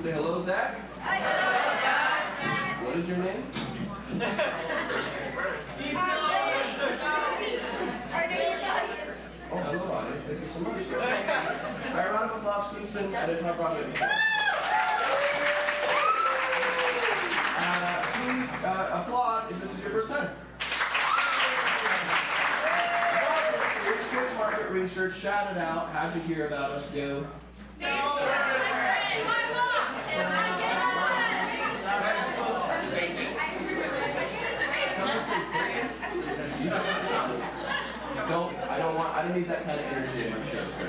Say hello, Zach. Hi. What is your name? Our name is Audience. Oh, hello, audience. Thank you so much. All right, round of applause. Who's been at Hip Hop Broadway before? Please applaud if this is your first time. Quick market research. Shout it out. How'd you hear about us? Go. My mom. And I get I don't need that kind of energy in my show, sir.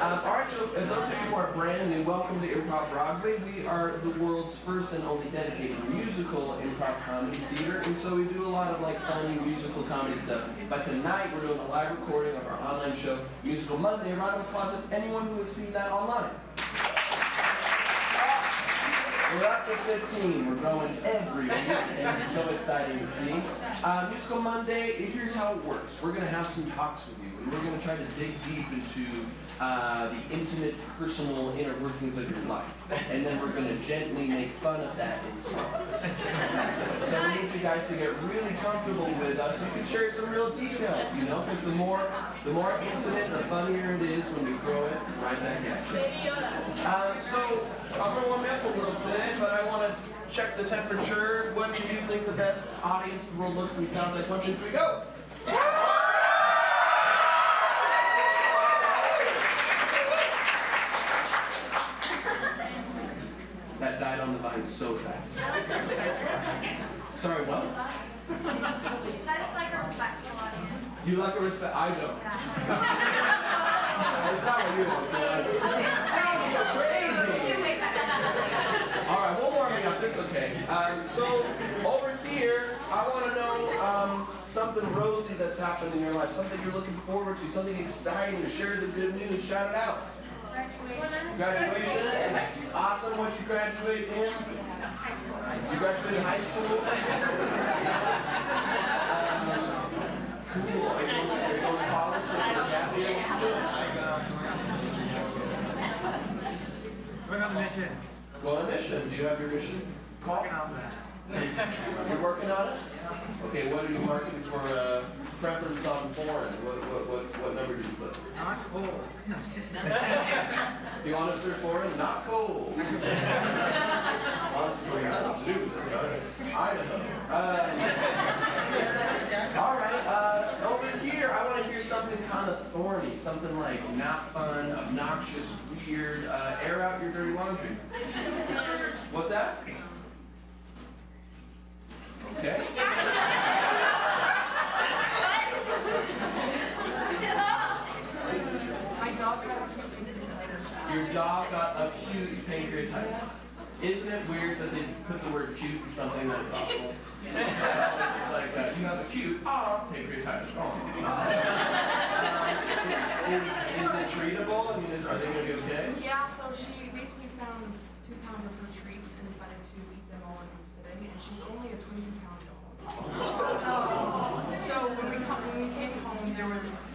Alright, so those of you who are brand new, welcome to Improv Broadway. We are the world's first and only dedicated musical improv comedy theater, and so we do a lot of like funny musical comedy stuff. But tonight we're doing a live recording of our online show, Musical Monday. A round of applause of anyone who has seen that online. We're up to 15. We're growing every week, and it's so exciting to see. Musical Monday, here's how it works. We're going to have some talks with you, and we're going to try to dig deep into the intimate, personal inner workings of your life. And then we're going to gently make fun of that in song. So we need you guys to get really comfortable with us. You can share some real details, you know, because the more intimate, the funnier it is when we throw it right back at you. So I'm going to warm up a little bit, but I want to check the temperature. What do you think the best audience in the world looks and sounds like? 1, 2, 3, go! That died on the vine so fast. Sorry, what? I just like a respectful audience. You like a respect? I don't. It's not what you want, so you're crazy! Alright, we'll warm it up, it's okay. So, over here, I want to know something rosy that's happened in your life, something you're looking forward to, something exciting. Share the good news, shout it out. Graduation? Awesome, what you graduate in? You graduated high school? Cool. Are you going to college? Are you happy? Going on a mission. Go on a mission. Do you have your mission call? Working on that. You're working on it? Okay, what are you marking for preference on foreign? What number do you put? Not cold. Do you want to serve foreign? Not cold. Lots of things to do with this. Idaho. All right, over here, I want to hear something kind of thorny, something like not fun, obnoxious, weird. Air out your dirty laundry. What's that? Okay. Your dog got acute pancreatitis. Isn't it weird that they put the word cute in something that's awful? It's like, you have acute, pancreatitis. Is it treatable? I mean, are they going to be okay? Yeah, so she basically found 2 pounds of her treats and decided to eat them all in one sitting, and she's only a 22-pound dog. So when we came home, there was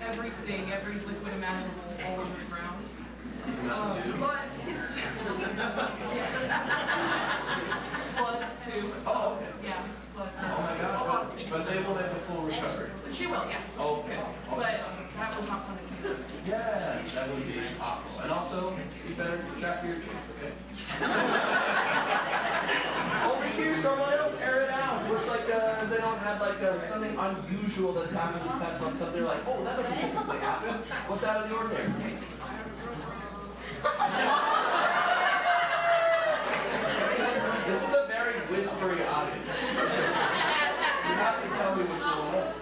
everything, every liquid imaginable all over the ground. Blood too. Oh, okay. Yeah, blood. Oh my gosh, but they will make a full recovery. She will, yeah. So she's good. But that was not fun to do. Yeah, that would be awful. And also, you better track your cheeks, okay? Over here, someone else, air it out. Looks like they don't have like something unusual that's happened this past month. Something like, oh, that doesn't typically happen. What's out of the ordinary? This is a very whispery audience. You have to tell me what's going on.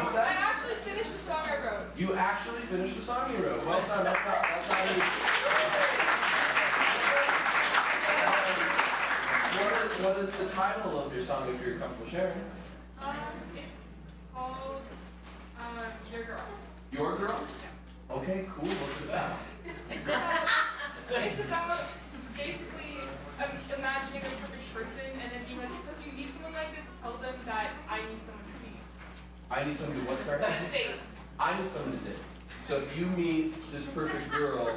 What's I that? actually finished a song I wrote. You actually finished the song you wrote. Well done. That's not easy. What is the title of your song, if you're comfortable sharing? It's called Your Girl. Your Girl? Okay, cool. What's it about? It's about basically imagining a perfect person and then being like, so if you meet someone like this, tell them that I need someone to be. I need someone to what, sorry? To date. I need someone to date. So if you meet this perfect girl,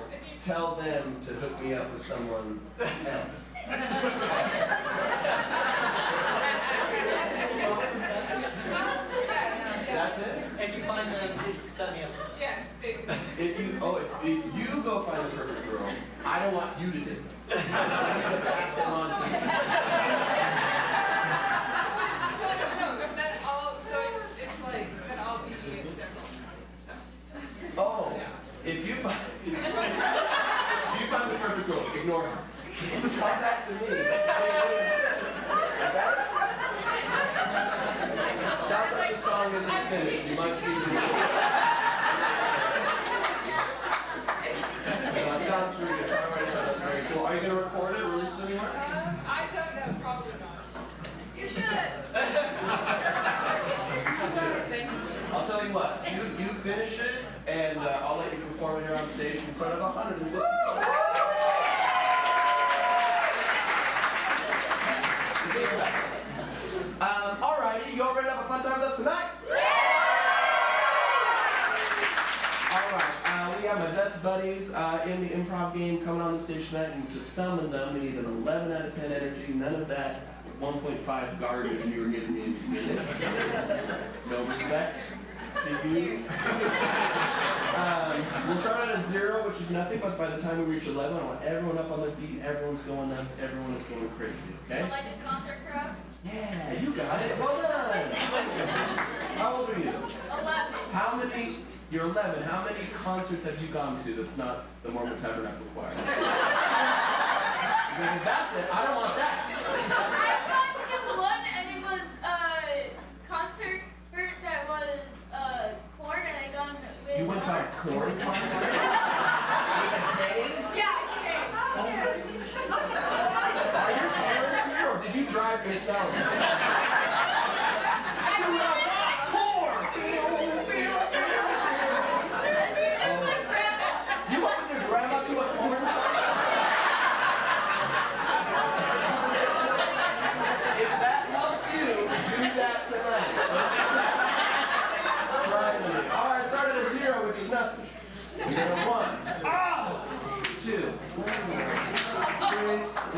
tell them to hook me up with someone else. That's it? If you find them, set me up. Yes, basically. If you go find the perfect girl, I don't want you to do it. I want you to pass them on to me. Then I'll be different. Oh, if you find the perfect girl, ignore her. Come back to me. Sounds like the song isn't finished. You might be. Sounds really good. That's very cool. Are you gonna record it? Release it anywhere? I don't know, probably not. You should. I'll tell you what. You finish it, and I'll let you perform it here on stage in front of 150 people. Alrighty, you all ready to have a fun time with us tonight? Alright, we have my best buddies in the improv game coming on the stage tonight, and to summon them, we need an 11 out of 10 energy, none of that 1.5 garbage you were getting me into. No respect to you. We'll start at a 0, which is nothing, but by the time we reach 11, I want everyone up on their feet, everyone's going nuts, everyone is going crazy, okay? So like a concert crowd? Yeah, you got it. Well done. How old are you? 11. How many? You're 11. How many concerts have you gone to that's not the Mormon Tabernacle Choir? Because if that's it, I don't want that. I've gone to one and it was a concert that was corn and I gone with. You went to a corn concert? Yeah, okay. Are your parents here, or did you drive yourself? You went with your grandma to a corn concert? If that helps you, do that tonight. Alright, start at a 0, which is nothing. We got a 1. Oh! 2. 3.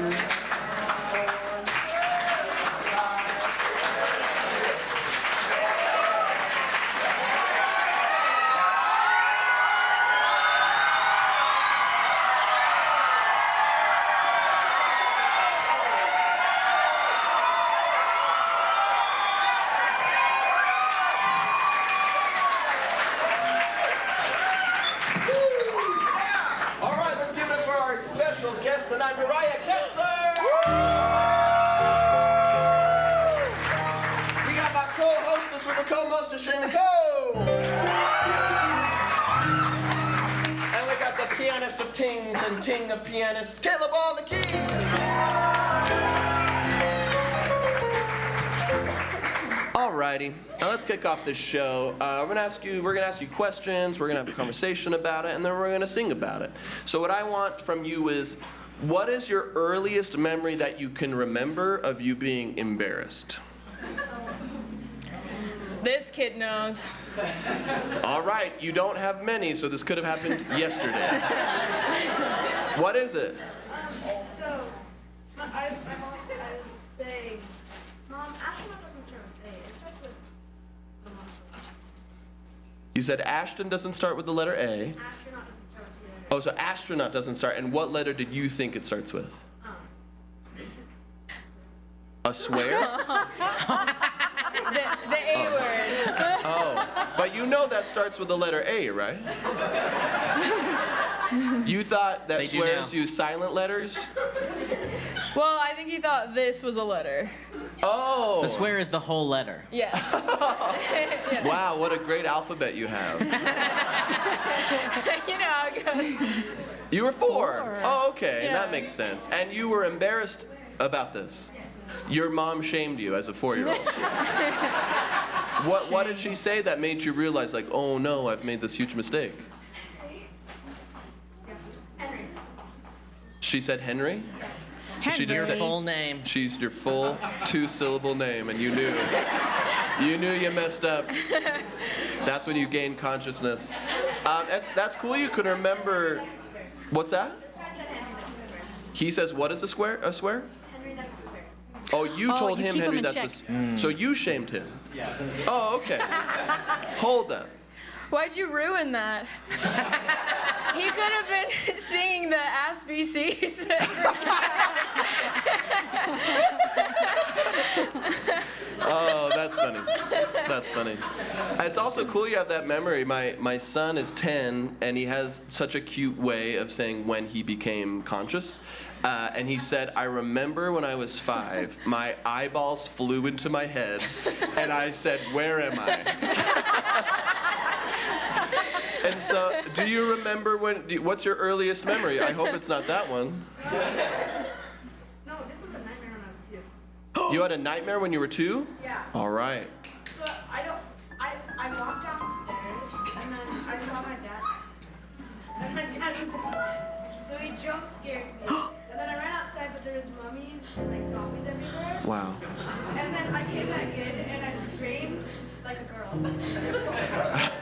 'And we got the pianist of kings and king of pianists, Caleb All the King. Alrighty, now let's kick off this show. We're gonna ask you questions. We're gonna have a conversation about it, and then we're gonna sing about it. So what I want from you is, what is your earliest memory that you can remember of you being embarrassed? This kid knows. All right, you don't have many, so this could have happened yesterday. What is it? So, I was saying, Mom, astronaut doesn't start with A. It starts with the muscle. You said Ashton doesn't start with the letter A. Astronaut doesn't start with the letter Oh, so astronaut doesn't start. And what letter did you think it starts with? A swear? The A word. Oh, but you know that starts with the letter A, right? You thought that They do swears now. use silent letters? Well, I think he thought this was a letter. Oh. The swear is the whole letter. Yes. Yeah. Wow, what a great alphabet you have. You know how it goes. You were 4. Oh, okay, that makes sense. And you were embarrassed about this? Your mom shamed you as a 4-year-old. What did she say that made you realize, like, oh no, I've made this huge mistake? Henry. She said Henry? She Your just said, full name. she's your full 2-syllable name, and you knew. You knew you messed up. That's when you gained consciousness. That's cool. You can remember. What's that? He says, what is a swear? A swear? Henry, that's a swear. Oh, you told you him, keep Henry, him in that's so you shamed him. Yeah. Oh, okay. Hold up. Why'd you ruin that? He could have been singing the Ask BCs. Oh, that's funny. That's funny. It's also cool you have that memory. My son is 10, and he has such a cute way of saying when he became conscious. And he said, I remember when I was 5, my eyeballs flew into my head, and I said, where am I? And so, do you remember what's your earliest memory? I hope it's not that one. No, this was a nightmare when I was 2. You had a nightmare when you were 2? Yeah. All right. So I walked downstairs and then I saw my dad. And my dad was so he jump scared me. And then I ran outside, but there was mummies and like zombies everywhere. Wow. And then I came back in and I screamed like a girl.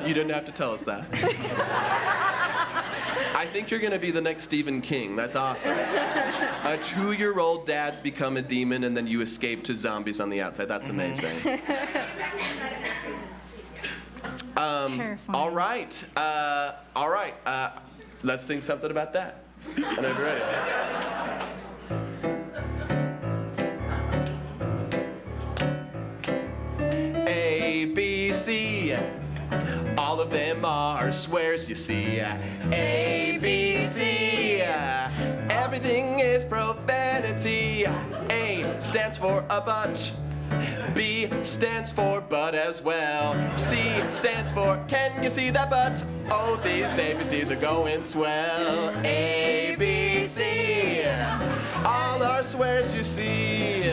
You didn't have to tell us that. I think you're going to be the next Stephen King. That's awesome. A 2-year-old dad's become a demon and then you escape to zombies on the outside. That's amazing. Terrifying. All right. Let's sing something about that. And I'm ready. A, B, C. All of them are swears, you see. A, B, C. Everything is profanity. A stands for a but. B stands for but as well. C stands for can you see that but? Oh, these ABCs are going swell. A, B, C. All our swears, you see.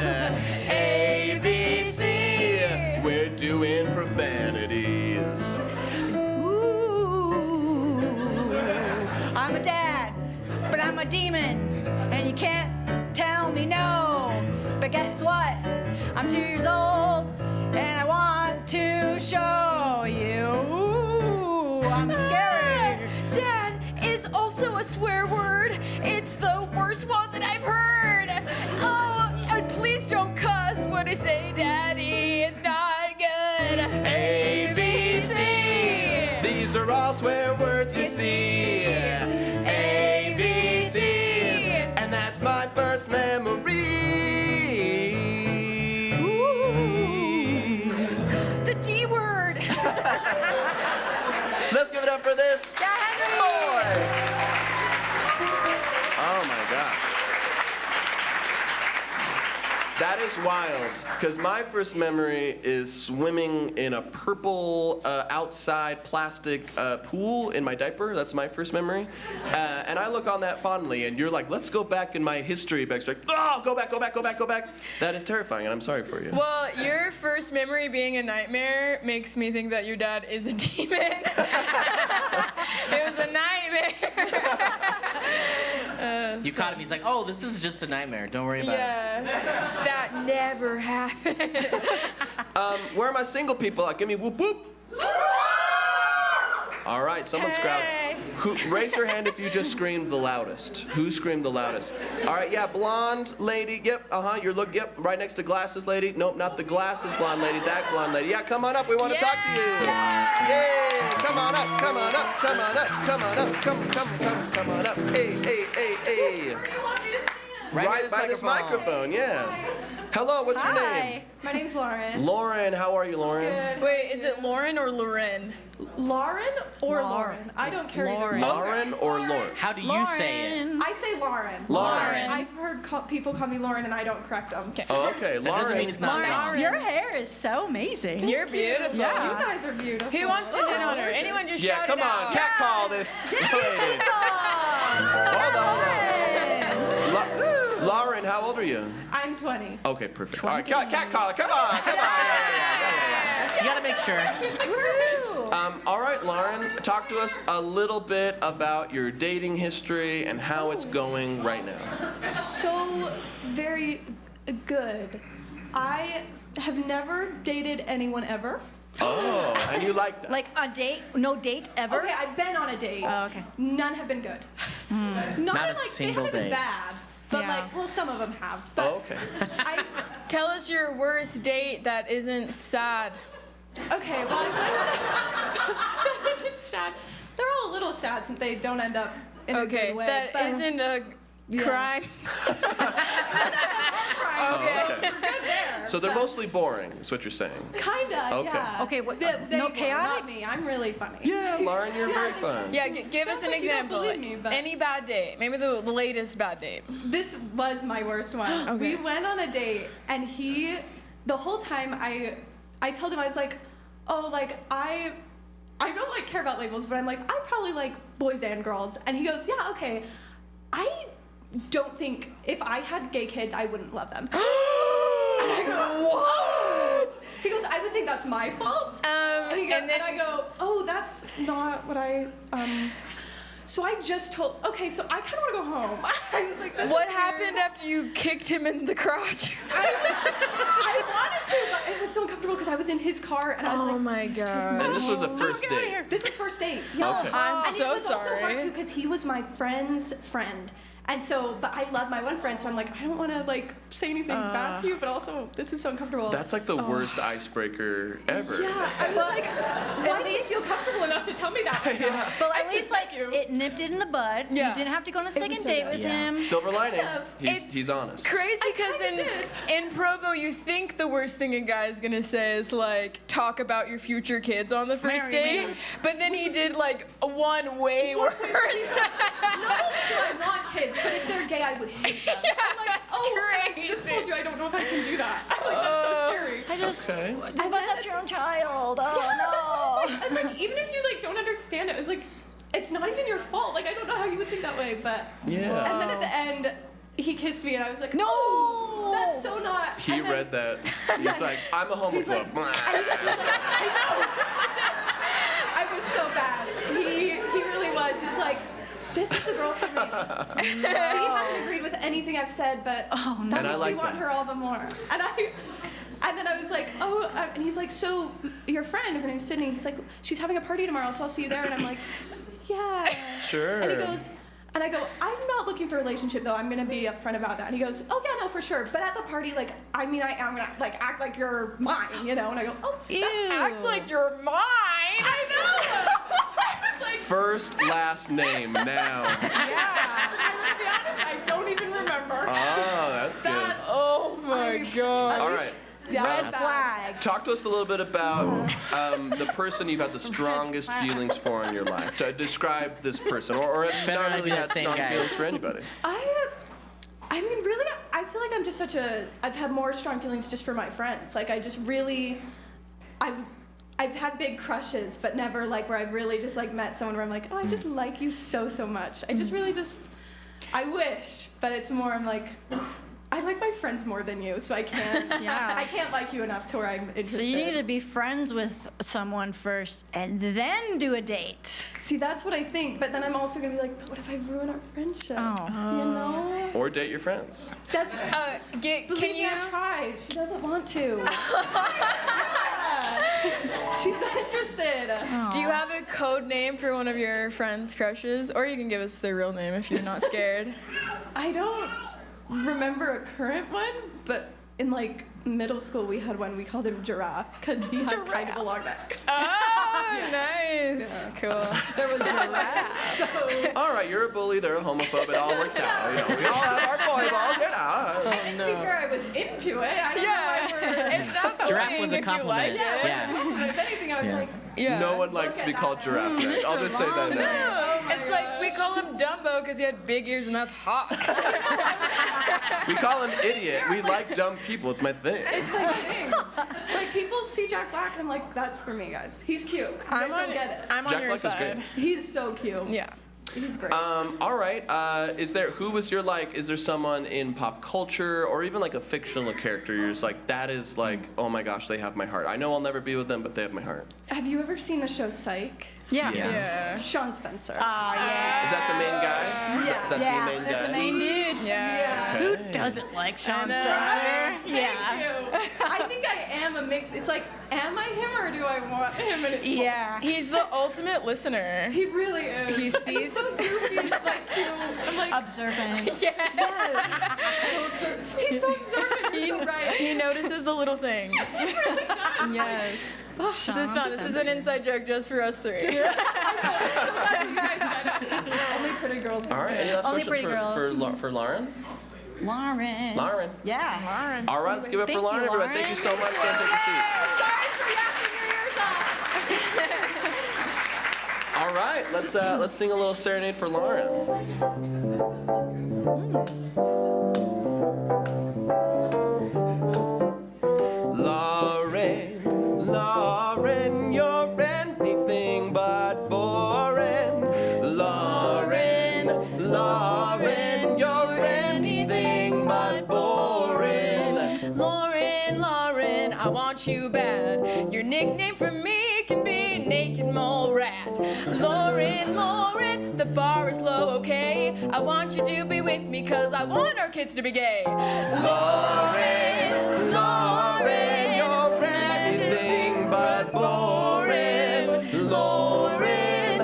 A, B, C. We're doing profanities. Ooh, I'm a dad, but I'm a demon, and you can't tell me no. But guess what? I'm 2 years old, and I want to show you. Ooh, I'm scared. Dad is also a swear word. It's the worst one that I've heard. Oh, please don't cuss when I say daddy. It's not good. A, B, C. These are all swear words, you see. A, B, C's. And that's my first memory. The D word. Let's give it up for this Yeah, Henry. boy. Oh my gosh. That is wild, because my first memory is swimming in a purple outside plastic pool in my diaper. That's my first memory. And I look on that fondly, and you're like, let's go back in my history books. Like, oh, go back. That is terrifying, and I'm sorry for you. Well, your first memory being a nightmare makes me think that your dad is a demon. It was a nightmare. You caught him. He's like, oh, this is just a nightmare. Don't worry about it. Yeah, that never happened. Where are my single people at? Give me whoop whoop. All right, someone screamed. Raise your hand if you just screamed the loudest. Who screamed the loudest? All right, yeah, blonde lady. Yep, yep, right next to glasses lady. Nope, not the glasses blonde lady, that blonde lady. Yeah, come on up, we want to talk to you. Yay, come on up. Come on up. Hey. Where do you want me to stand? Right by this microphone, yeah. Hello, what's your name? My name's Lauren. Lauren, how are you, Lauren? Wait, is it Lauren or Loren? Lauren or Lauren? I don't care either. Lauren or Lauren? How do you say it? I say Lauren. Lauren. I've heard people call me Lauren and I don't correct them. Oh, okay, That doesn't mean Lauren. it's not wrong. Your hair is so amazing. You're beautiful. You guys are beautiful. Who wants to hit on her? Anyone just Yeah, shout come it on, out. cat call this lady. Hold on. Lauren, how old are you? I'm 20. Okay, perfect. All right, cat caller, come on. Yeah. You gotta make sure. All right, Lauren, talk to us a little bit about your dating history and how it's going right now. So very good. I have never dated anyone ever. Oh, and you like that? Like a date? No date ever? Okay, I've been on a date. Oh, okay. None have been good. Not Not a in, like, single they haven't date. been bad. But Yeah. like, well, some of them have. But Oh, okay. I, Tell us your worst date that isn't sad. okay, well, I went on that isn't sad. They're all a little sad since they don't end up in a Okay, good way. that but isn't a Yeah. crime. Crying, Oh, so okay. we're good there. So they're but- mostly boring, is what you're saying. Kinda, Okay. yeah. Okay, what- They no were, chaotic? Not me. I'm really funny. Yeah, Lauren, you're very fun. Yeah, give us Sounds an like you don't example. believe me, but- Any bad date. Maybe the latest bad date. This was my worst one. Okay. We went on a date, and the whole time I told him, I was like, oh, like I don't like care about labels, but I'm like, I probably like boys and girls. And he goes, yeah, okay. I don't think if I had gay kids, I wouldn't love them. And I go, what? He goes, I would think that's my fault. And, he goes, and then- and I go, oh, that's not what I. So I just told. Okay, so I kind of want to go home. I was like, this What is happened weird. after you kicked him in the crotch? I wanted to, but it was so uncomfortable because I was in his car and I was like, Oh my god. And this was a first get out of date. here. this was first date. Yeah. Okay. I'm and so it was also hard sorry. too because he was my friend's friend. And so, but I love my one friend, so I'm like, I don't want to like say anything bad to you, but also this is so uncomfortable. That's like the worst icebreaker ever. yeah. I was like, why do you feel comfortable enough to tell me that? Right now? But I at least just like like you. it nipped it in the bud. Yeah. You didn't have to go on a second so date good. with Yeah. him. Silver lining. It's He's honest. Crazy because kinda in Provo you think the worst thing a guy is gonna say is like talk about your future kids on the first date, but then he did like one way worse. Not only do I want kids, but if they're gay, I would hate them. I'm like, oh, and I just crazy. told you I don't know if I can do that. I'm like, that's so scary. I just, Okay. but that's your own child. Oh Yeah, no. that's what I was like. I was like, even if you like don't understand it, it's like, it's not even your fault. Like, I don't know how you would think that way, but. Yeah. And then at the end, he kissed me, and I was like, No! oh, that's so not. He and then, read that. He's like, I'm a He's like, homophobe. and he was like, I know. I was so bad. He really was just like, this is the girl for me. She hasn't agreed with anything I've said, but that And I makes like me want that. her all the more. And then I was like, oh, and he's like, so your friend, her name's Sydney. He's like, she's having a party tomorrow, so I'll see you there. And I'm like, yeah. Sure. And he goes, and I go, I'm not looking for a relationship though. I'm gonna be upfront about that. And he goes, oh yeah, no, for sure. But at the party, like, I mean, I am gonna like act like you're mine, you know? And I go, oh, that's Act like you're mine. I know. I was like, First, last name now. yeah. And to be honest, I don't even remember. Oh, that's good. That. Oh my god. All right. Yeah, Red that's flag. Talk to us a little bit about the person you've had the strongest feelings for in your life. To describe this person, or have you Better not not really be the had same strong guy. feelings for anybody. I mean, really, I feel like I'm just I've had more strong feelings just for my friends. Like, I just really, I've had big crushes, but never like where I've really just like met someone where I'm like, oh, I just like you so much. I just really I wish, but it's more, I'm like, I like my friends more than you, so I can't, Yeah. I can't like you enough to where I'm interested. So you need to be friends with someone first and then do a date. See, that's what I think, but then I'm also gonna be like, but what if I ruin our friendship? Oh. You know? Or date your friends. That's, Can believe me, you? I've tried. She doesn't want to. Yeah. She's not interested. Do you have a code name for one of your friends' crushes, or you can give us their real name if you're not scared? I don't remember a current one, but in like middle school we had one. We called him Giraffe because he had kind of a long neck. Oh, nice. Cool. There was Giraffe. So. All right, you're a bully, they're a homophobe, it all works out. You know, we all have our foibles, you know. And to be fair, I was into it. I don't know why we're. It's not Giraffe bullying was a if you like compliment. it. Yeah, it was Yeah. a compliment. If anything, I was like, Yeah. No one likes Look to be at called that. Giraffe neck. I'll just say that now. No, it's like we call him Dumbo because he had big ears and that's hot. We call him idiot. We like dumb people. It's my thing. it's my thing. Like people see Jack Black and I'm like, that's for me, guys. He's cute. You guys don't get it. I'm on Jack your Black is side. great. He's so cute. Yeah. He's great. All right. Who was your like? Is there someone in pop culture or even like a fictional character you're just like, that is like, oh my gosh, they have my heart. I know I'll never be with them, but they have my heart. Have you ever seen the show Psych? Yeah. Yeah. Sean Spencer. Oh, yeah. Is that the main guy? Is that Yeah. the main That's guy? the main dude. Yeah. Okay. Who doesn't like Sean I know. Spencer? Thank you. I think I am a mix. It's like, am I him or do I want him? And it's both. Yeah. He's the ultimate listener. He really is. He He's sees- so goofy, like cute. I'm like, Observant. yes. So observant. He's so observant. He's so right. He notices the little things. He really does. Yes. Sean This is fun. This is an inside joke just for us three. I'm so glad that you guys got it. Only pretty girls. All right. Any last Only questions pretty girls. for Lauren? Lauren. Lauren. Yeah. Lauren. All right. Let's give it Thank for Lauren, you, everyone. Thank you so much. Again, take a seat. Sorry for yapping your ears off. All right. Let's sing a little serenade for Lauren. Lauren, you're anything but boring. Lauren, you're anything but boring. Lauren, I want you bad. Your nickname for me can be Naked Mole Rat. Lauren, the bar is low, okay? I want you to be with me cause I want our kids to be gay. Lauren, you're anything but boring. Lauren,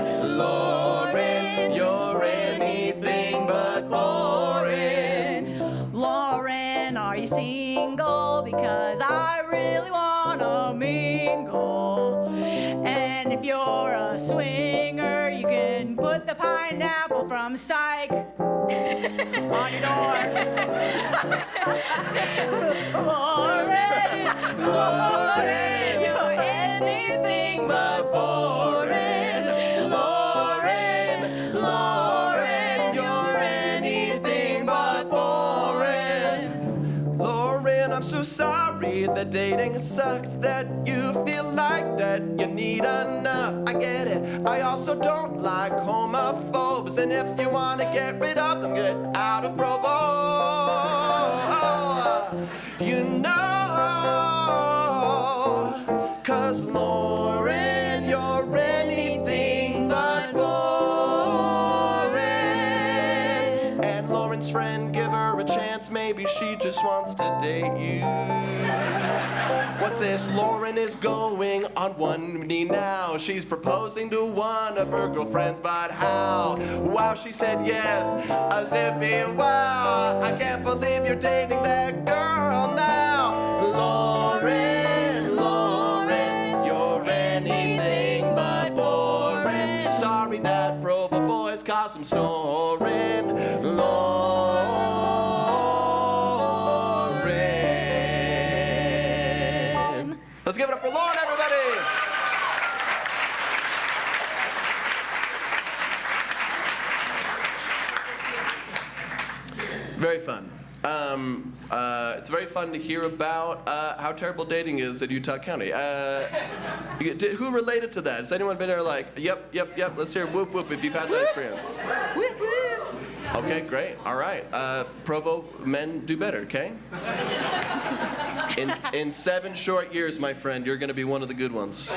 you're anything but boring. Lauren, are you single? Because I really wanna mingle. And if you're a swinger, you can put the pineapple from Psych on your door. Lauren, you're anything but boring. Lauren, you're anything but boring. Lauren, I'm so sorry that dating sucked, that you feel like that you need enough. I get it. I also don't like homophobes, and if you want to get rid of them, get out of Provo. You know, cause Lauren, you're anything but boring. And Lauren's friend, give her a chance, maybe she just wants to date you. What's this? Lauren is going on one knee now. She's proposing to one of her girlfriends, but how? Wow, she said yes, a zippy wow. I can't believe you're dating that girl now. Lauren, you're anything but boring. Sorry that Provo boys cause some snoring. Lauren. Let's give it up for Lauren, everybody. Very fun. It's very fun to hear about how terrible dating is in Utah County. Who related to that? Has anyone been there like, yep, let's hear whoop whoop if you've had that experience? Whoop, whoop. Okay, great. All right. Provo men do better, okay? In 7 short years, my friend, you're going to be one of the good ones.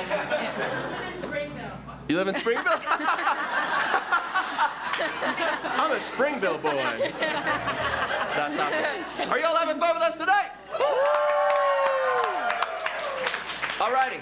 You live in Springville? I'm a Springville boy. That's awesome. Are y'all having fun with us tonight? Alrighty.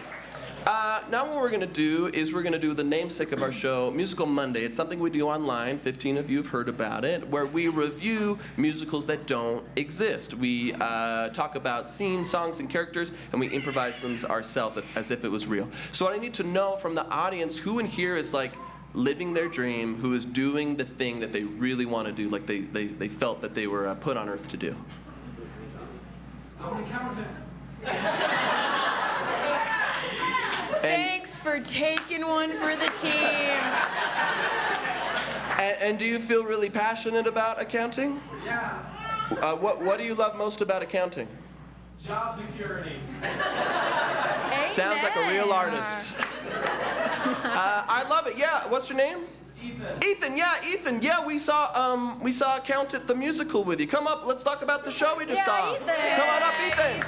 Now what we're going to do is we're going to do the namesake of our show, Musical Monday. It's something we do online. 15 of you have heard about it, where we review musicals that don't exist. We talk about scenes, songs, and characters, and we improvise them ourselves as if it was real. So I need to know from the audience who in here is like living their dream, who is doing the thing that they really want to do, like they felt that they were put on earth to do. I'm an accountant. Thanks for taking one for the team. And do you feel really passionate about accounting? Yeah. What do you love most about accounting? Job security. Sounds like a real artist. I love it. Yeah. What's your name? Ethan. Ethan. Yeah, we saw Accountant the musical with you. Come up. Let's talk about the show we just saw. Ethan. Come on up, Ethan.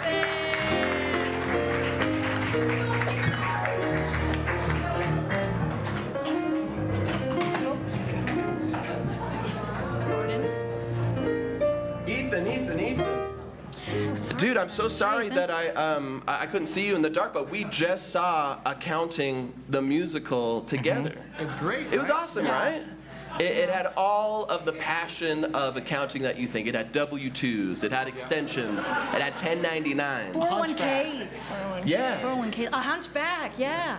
Dude, I'm so sorry that I couldn't see you in the dark, but we just saw Accounting the musical together. It's great. It was right? awesome, right? It had all of the passion of accounting that you think. It had W-2s, it had extensions, it had 1099s. 401ks. Yeah. 401ks. A hunchback, yeah.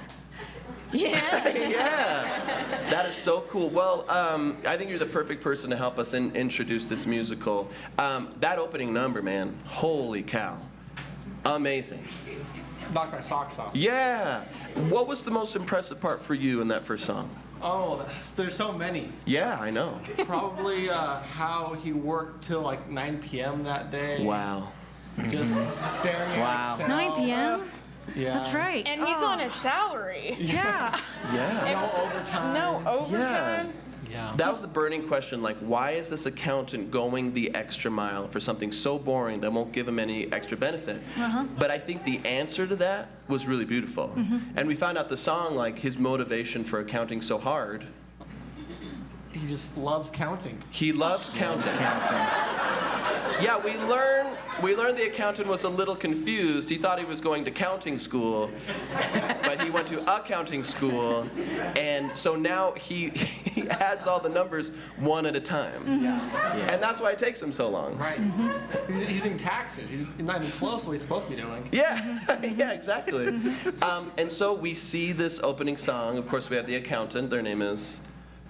Yeah. Yeah, that is so cool. Well, I think you're the perfect person to help us introduce this musical. That opening number, man, holy cow. Amazing. Knock my socks off. Yeah. What was the most impressive part for you in that first song? Oh, there's so many. Yeah, I know. Probably how he worked till like 9 p.m. that day. Wow. Just staring Wow. at Excel. 9 p.m. Yeah. That's right. And he's on a salary. Yeah. Yeah. No overtime. No overtime. Yeah. That was the burning question, like, why is this accountant going the extra mile for something so boring that won't give him any extra benefit? But I think the answer to that was really beautiful. And we found out the song, like, his motivation for accounting so hard. He just loves counting. He loves counting. Yeah, we learned the accountant was a little confused. He thought he was going to counting school, but he went to accounting school, and so now he adds all the numbers one at a time. And that's why it takes him so long. Right. He's in taxes. He's not even close to what he's supposed to be doing. Yeah, yeah, exactly. And so we see this opening song. Of course, we have the accountant. Their name is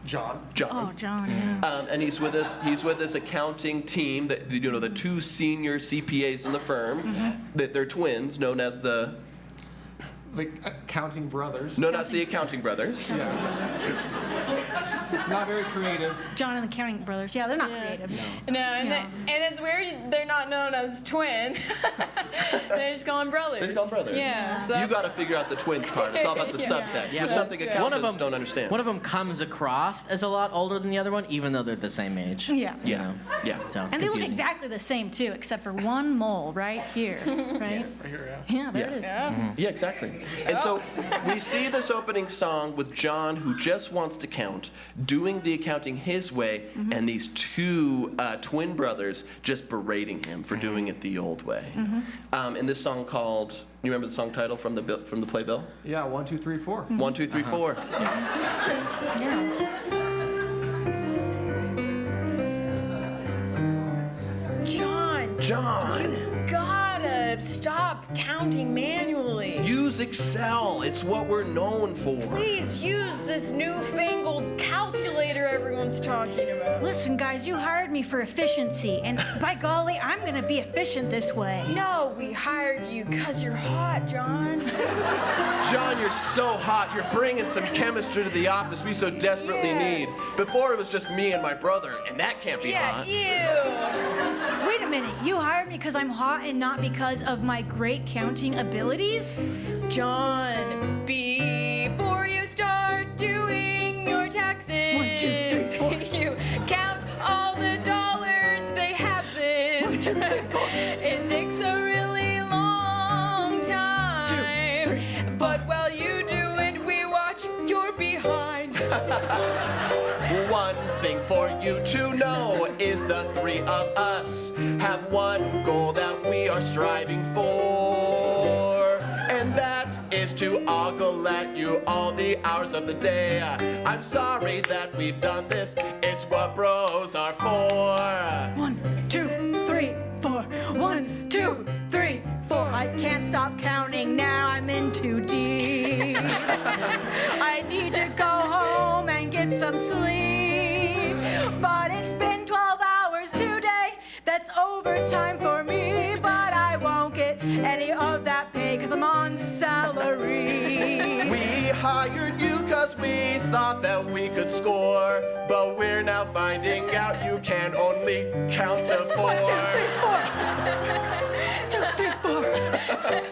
John. Oh, John, yeah. And he's with this accounting team that, you know, the two senior CPAs in the firm. They're twins, known as the Accounting brothers. accounting brothers. Not very creative. John and the Counting Brothers. Yeah, they're not creative. No, and it's weird they're not known as twins. They're just called brothers. They're called brothers. Yeah. So You got to figure out the twins part. It's all about the subtext, Yeah, which but something one of accountants don't understand. One of them comes across as a lot older than the other one, even though they're the same age. Yeah. You Yeah, know? yeah. So it's And they look confusing. exactly the same, too, except for one mole right here. Right? Right here, yeah. Yeah, there it is. Yeah, exactly. And so we see this opening song with John, who just wants to count, doing the accounting his way, and these two twin brothers just berating him for doing it the old way. And this song called, you remember the song title from the playbill? Yeah, 1, 2, 3, 4. 1, 2, 3, 4. John. you gotta stop counting manually. Use Excel. It's what we're known for. Please use this newfangled calculator everyone's talking about. Listen, guys, you hired me for efficiency, and by golly, I'm gonna be efficient this way. No, we hired you because you're hot, John. John, you're so hot. You're bringing some chemistry to the office we so desperately need. Before it was just me and my brother, and that can't be hot. Ew. Wait a minute, you hired me because I'm hot and not because of my great counting abilities? John, before you start doing your taxes, 1, 2, 3, 4. you count all the dollars they have. 1, 2, 3, 4. It takes a really long time. 2, 3, 4. But while you do it, we watch your behind. One thing for you to know is the three of us have one goal that we are striving for, and that is to ogle at you all the hours of the day. I'm sorry that we've done this, it's what bros are for. 1, 2, 3, 4. 1, 2, 3, 4. I can't stop counting now, I'm in too deep. I need to go home and get some sleep. But it's been 12 hours today, that's overtime for me. But I won't get any of that pay because I'm on salary. We hired you cause we thought that we could score, but we're now finding out you can only count to 4. 1, 2, 3, 4. 2, 3, 4.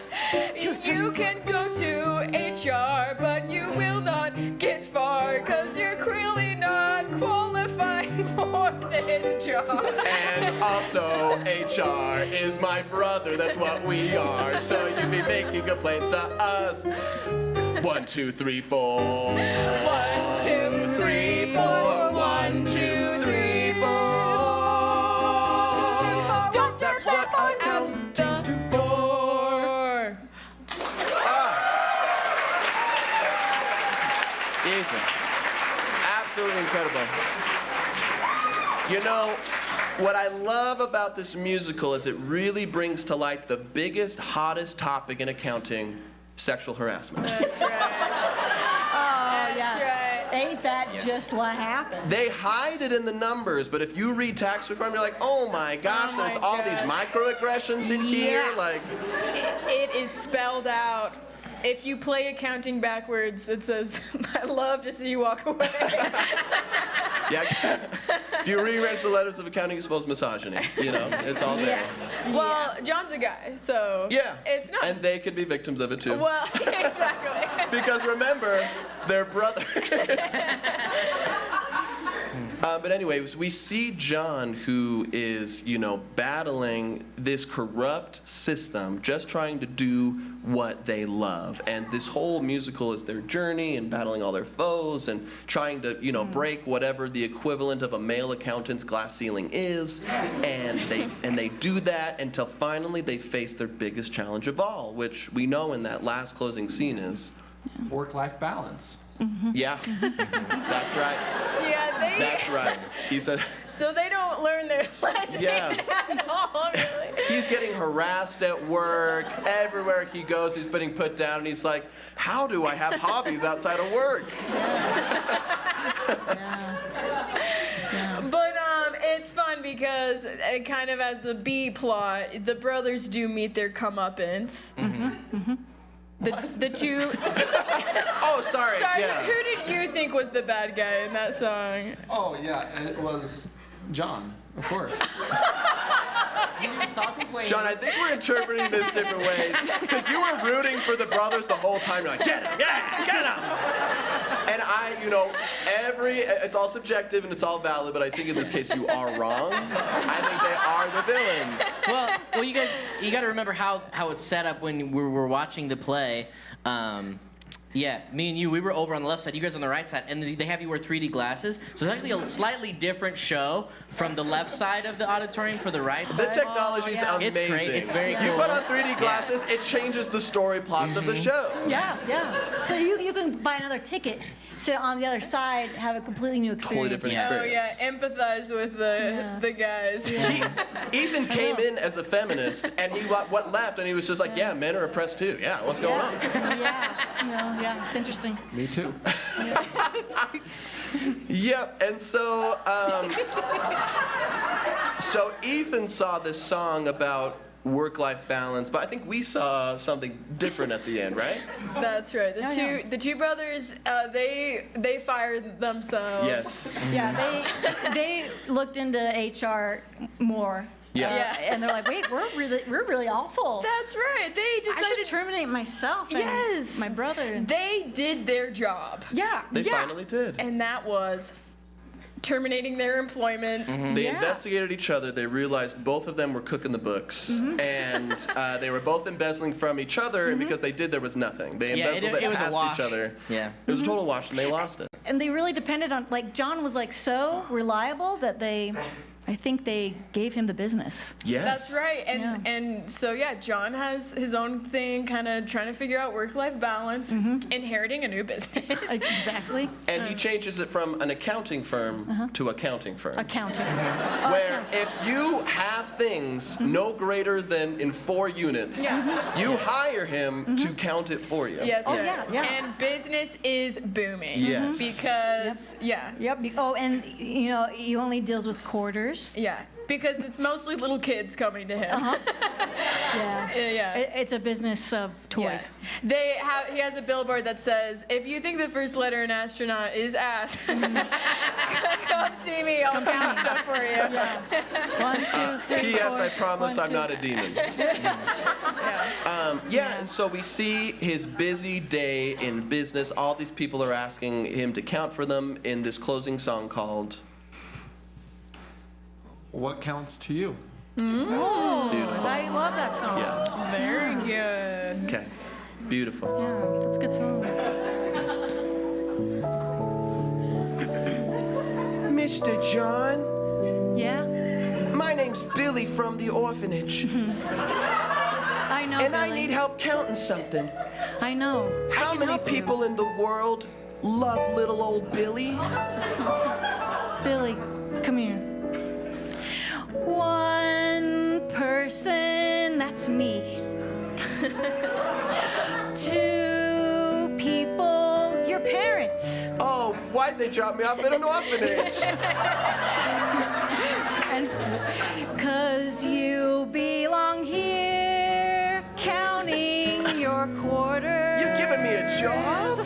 You can go to HR, but you will not get far, cause you're clearly not qualified for this job. And also, HR is my brother, that's what we are. So you be making complaints to us. 1, 2, 3, 4. 1, 2, 3, 4. 1, 2, 3, 4. That's what accounting You know, what I love about this musical is it really brings to light the biggest, hottest topic in accounting, sexual harassment. That's right. Oh, That's right. Ain't that just what happened? They hide it in the numbers, but if you read tax reform, you're like, oh my gosh, Oh my there's all these gosh. microaggressions in here. Yeah. Like, It is spelled out. If you play accounting backwards, it says, "I love to see you walk away." yeah. If you rearrange the letters of accounting, it spells misogyny. You know, it's all there. Well, John's a guy, so Yeah. it's not. And they could be victims of it too. Well, exactly. Because remember, they're brothers. But anyways, we see John, who is, you know, battling this corrupt system, just trying to do what they love. And this whole musical is their journey and battling all their foes and trying to, you know, break whatever the equivalent of a male accountant's glass ceiling is. And they do that until finally they face their biggest challenge of all, which we know in that last closing scene is Work-life balance. yeah, that's right. Yeah, they. That's right. He said So they don't learn their lesson Yeah. at all, really. he's getting harassed at work. Everywhere he goes, he's getting put down, and he's like, how do I have hobbies outside of work? But it's fun because kind of at the B plot, the brothers do meet their comeuppance. The two. Oh, sorry. Sorry, Yeah. who did you think was the bad guy in that song? Oh, yeah, it was John, of course. You stop complaining. John, I think we're interpreting this different ways. Because you were rooting for the brothers the whole time. You're like, get him, yeah, get him. And you know, it's all subjective and it's all valid, but I think in this case you are wrong. I think they are the villains. Well, you guys, you got to remember how it's set up when we were watching the play. Yeah, me and you, we were over on the left side, you guys on the right side, and they have you wear 3D glasses. So it's actually a slightly different show from the left side of the auditorium for the right The side. technology's amazing. It's great. It's very You cool. put on 3D glasses, it changes the story plots of the show. Yeah, yeah. So you can buy another ticket, sit on the other side, have a completely new Totally experience. different Oh yeah, experience. empathize with the guys. Ethan came in as a feminist, and he what left, and he was just like, yeah, men are oppressed too. Yeah, what's going on? Yeah, it's interesting. Me too. Yep, and so Ethan saw this song about work-life balance, but I think we saw something different at the end, right? That's right. The two brothers, they fired themselves. Yes. Yeah, they looked into HR more. Yeah. And they're like, wait, we're really awful. That's right. They I should decided. terminate myself and Yes. my brother. They did their job. Yeah. They finally did. And that was terminating their employment. They investigated each other. They realized both of them were cooking the books, and they were both embezzling from each other. And because they did, there was nothing. They embezzled it it was a past wash. each other. Yeah. It was a total wash, and they lost it. And they really depended on, like, John was like so reliable that I think they gave him the business. Yes. That's right. And so yeah, John has his own thing, kind of trying to figure out work-life balance, inheriting a new business. Exactly. And he changes it from an accounting firm to accounting firm. Accounting. Where if you have things no greater than in 4 units, you hire him to count it for you. Yes, Oh, sir. yeah. And business is booming. Yes. Because Yep. Oh, and you know, he only deals with quarters. Yeah, because it's mostly little kids coming to him. Yeah. Yeah. It's a business of toys. Yeah. He has a billboard that says, "If you think the first letter in astronaut is ass, come see me. I'll count stuff for you." Yeah. 1, 2, 3, P.S. 4. I promise 1, I'm 2. not a demon. And so we see his busy day in business. All these people are asking him to count for them in this closing song called What counts to you? Oh, Beautiful. I love that song. Yeah. Very good. Okay. Beautiful. Yeah, that's a good song. Mr. John, Yeah. my name's Billy from the orphanage, I know. and I Billy. need help counting something. I know. How can many help you. people in the world love little old Billy? Billy, come here. to me. To people, your parents. Oh, why'd they drop me off in an orphanage? And 'cause you belong here, counting your quarters. You giving me a job?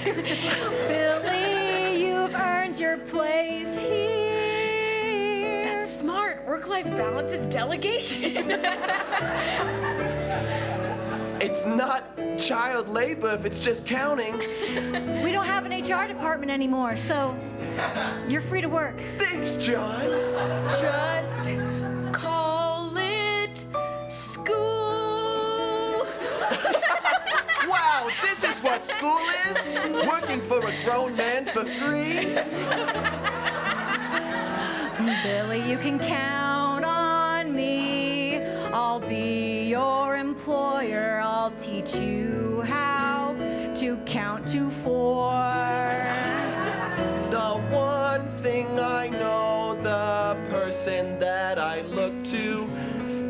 Billy, you've earned your place here. That's smart. Work-life balance is delegation. It's not child labor if it's just counting. We don't have an HR department anymore, so you're free to work. Thanks, John. Just call it school. Wow, this is what school is? Working for a grown man for free? Billy, you can count on me. I'll be your employer. I'll teach you how to count to 4. The one thing I know, the person that I look to,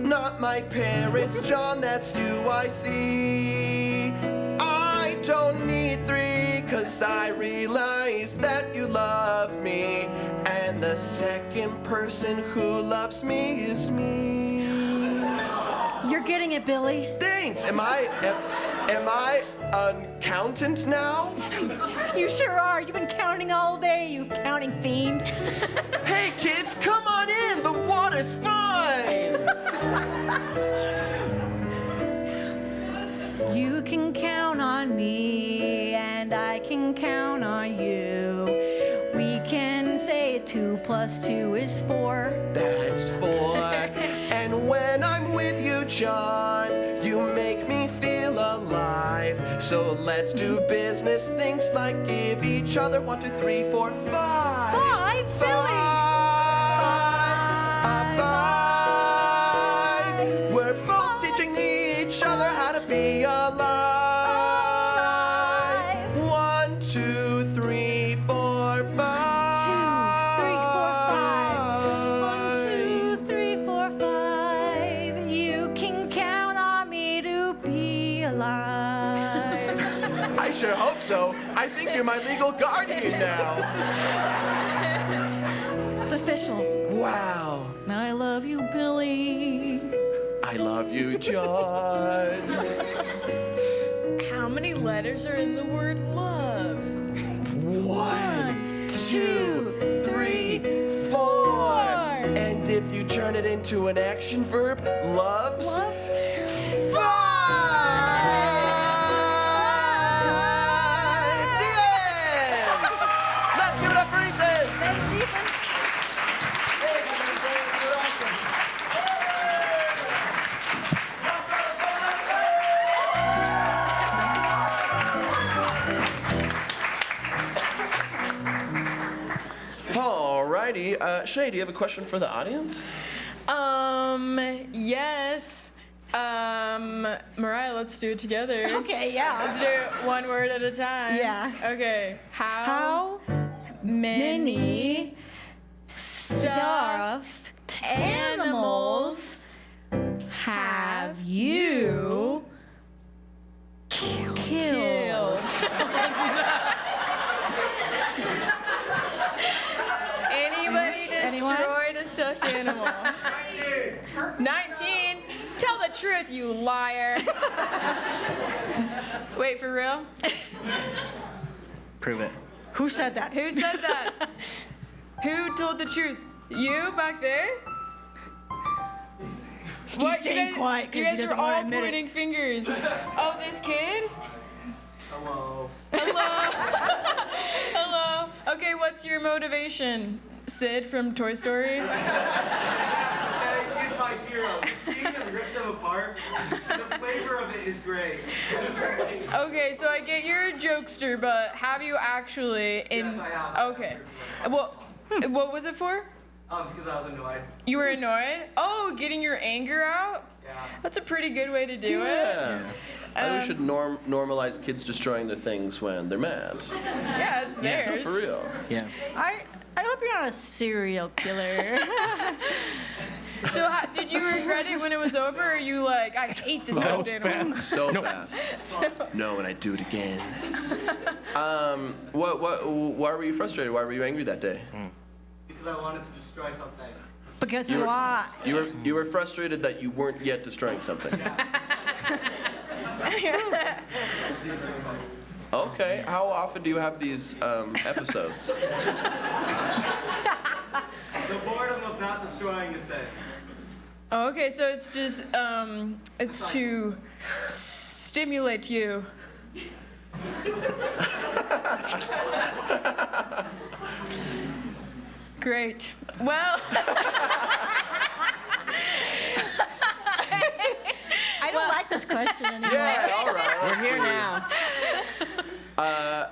not my parents, John, that's you I see. I don't need 3, 'cause I realize that you love me. And the second person who loves me is me. You're getting it, Billy. Thanks. Am I an accountant now? You sure are. You've been counting all day, you counting fiend. Hey kids, come on in. The water's fine. You can count on me, and I can count on you. We can say 2 + 2 is 4. That's 4. And when I'm with you, John, you make me feel alive. So let's do business things like give each other 1, 2, 3, 4, 5. 5, Billy. 5. We're both teaching each other how to be alive. 1, 2, 3, 4, 5. 2, 3, 4, 5. 1, 2, 3, 4, 5. You can count on me to be alive. I sure hope so. I think you're my legal guardian now. It's official. Wow. I love you, Billy. I love you, John. How many letters are in the word love? 1, 2, 3, 4. And if you turn it into an action verb, loves. Loves? 5. The end. Let's give it up for Ethan. Thanks, Ethan. You're awesome. Alrighty, Shay, do you have a question for the audience? Yes. Mariah, let's do it together. Okay, yeah. Let's do it one word at a time. Yeah. Okay. How many stuffed animals have you killed? Anybody destroyed a stuffed animal? 19. Tell the truth, you liar. Wait, for real? Prove it. Who said that? Who said that? Who told the truth? You back there? He's staying quiet You because he guys doesn't are want to all admit pointing it. fingers. Oh, this kid? Hello. Hello. Hello. Okay, what's your motivation? Sid from Toy Story? He's my hero. Seeing him rip them apart, the flavor of it is great. Okay, so I get you're a jokester, but have you actually Yes, I have. Okay. Well, what was it for? Because I was annoyed. You were annoyed? Oh, getting your anger out? Yeah. That's a pretty good way to do Yeah. I think we Um, should normalize kids destroying their things when they're mad. it. Yeah, it's theirs. For real. Yeah. I hope you're not a serial killer. So did you regret it when it was over, or are you like, I hate this stuffed animal? So fast. No, and I do it again. Why were you frustrated? Why were you angry that day? Because I wanted to destroy something. Because you are. You were frustrated that you weren't yet destroying something. Okay. How often do you have these episodes? The boredom of not destroying is it. Oh, okay, so it's just, it's to stimulate you. Great. Well. I don't like this question anymore. Yeah, all right. We're here now.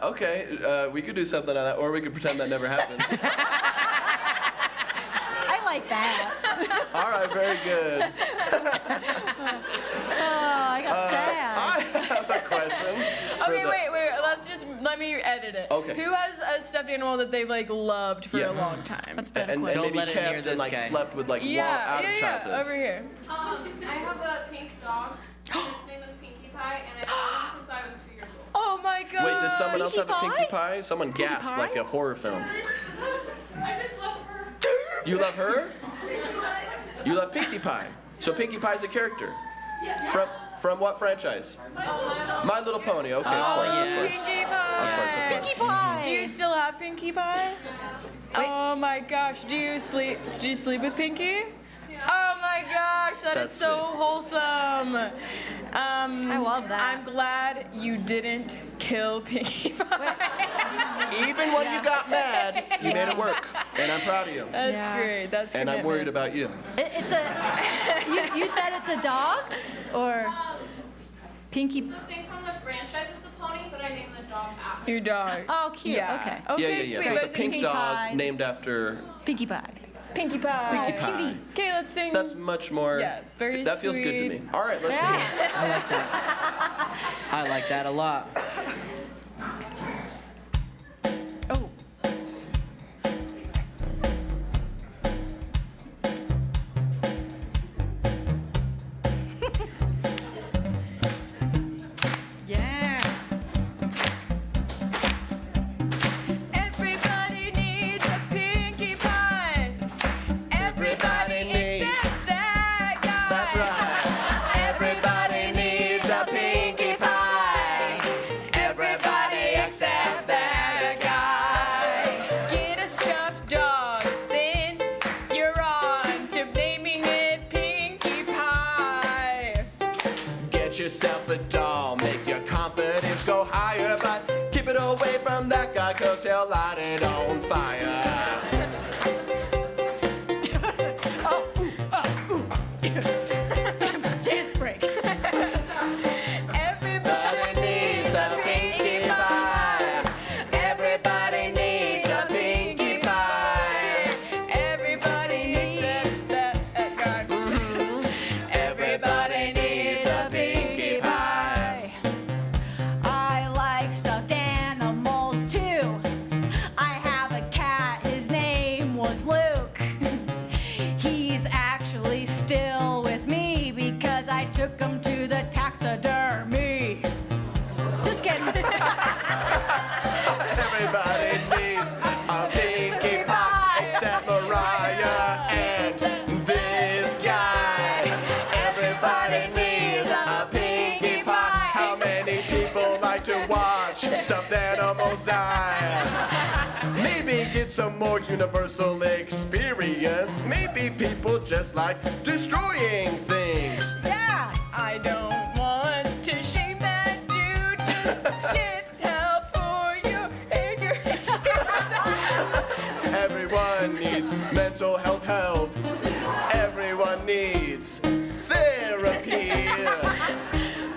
Okay, we could do something on that, or we could pretend that never happened. I like that. All right, very good. Oh, I got sad. I have a question. for Okay, the- wait. Let me edit it. Okay. Who has a stuffed animal that they've like loved for Yes. a long time? That's been a And question. Don't maybe let it near kept this and like guy. slept with like out of childhood. Over here. I have a pink dog. Its name is Pinkie Pie, and I've had him since I was 2 years old. Oh my god. Wait, does someone else have a Pinkie Pinkie Pie? Someone gasped Pie? like a horror film. I just love her. You love her? You love Pinkie Pie. So Pinkie Pie's a character. From what franchise? My Little Pony. Okay, of course, yeah. of course. Pinkie Of Pie. course, of course. Pinkie Pie. Do you still have Pinkie Pie? Oh my gosh. Do you sleep with Pinkie? Oh my gosh, that is That's so sweet. wholesome. I love that. I'm glad you didn't kill Pinkie Pie. Even when you got mad, you made it work. And I'm proud of you. That's Yeah. great. That's And I'm worried about you. It's a. You said it's a dog, or Pinkie. The thing from the franchise is a pony, but I named the dog after. Your dog. Oh, cute. Yeah. Okay. Okay, Yeah. sweet. So But it's a pink Pinkie dog Pie. named after Pinkie Pie. Pinkie Pie. Pinkie Pie. Okay, let's sing. That's much more. Yeah, very That feels good to sweet. me. All right, let's see. I like that a lot. Oh. Yeah. Everybody needs a Pinkie Pie. Everybody needs- except that guy. That's right. Everybody needs a Pinkie Pie. Everybody except that guy. Get a stuffed dog, then you're on to naming it Pinkie Pie. Get yourself a doll, make your confidence go higher, but keep it away from that guy, cause he'll light it on fire. Dance break. Everybody needs a Pinkie Pie. Everybody needs a Pinkie Pie. Everybody needs that guy. Everybody needs a Pinkie Pie. I like stuffed animals too. I have a cat, his name was Luke. He's actually still with me because I took him to the taxidermy. Just kidding. Everybody needs a Pinkie Pie, except Mariah and this guy. Everybody needs a Pinkie Pie. How many people like to watch stuffed animals die? Maybe get some more universal experience. Maybe people just like destroying things. Yeah. I don't want to shame that dude. Just get help for your anger. Everyone needs mental health help. Everyone needs therapy.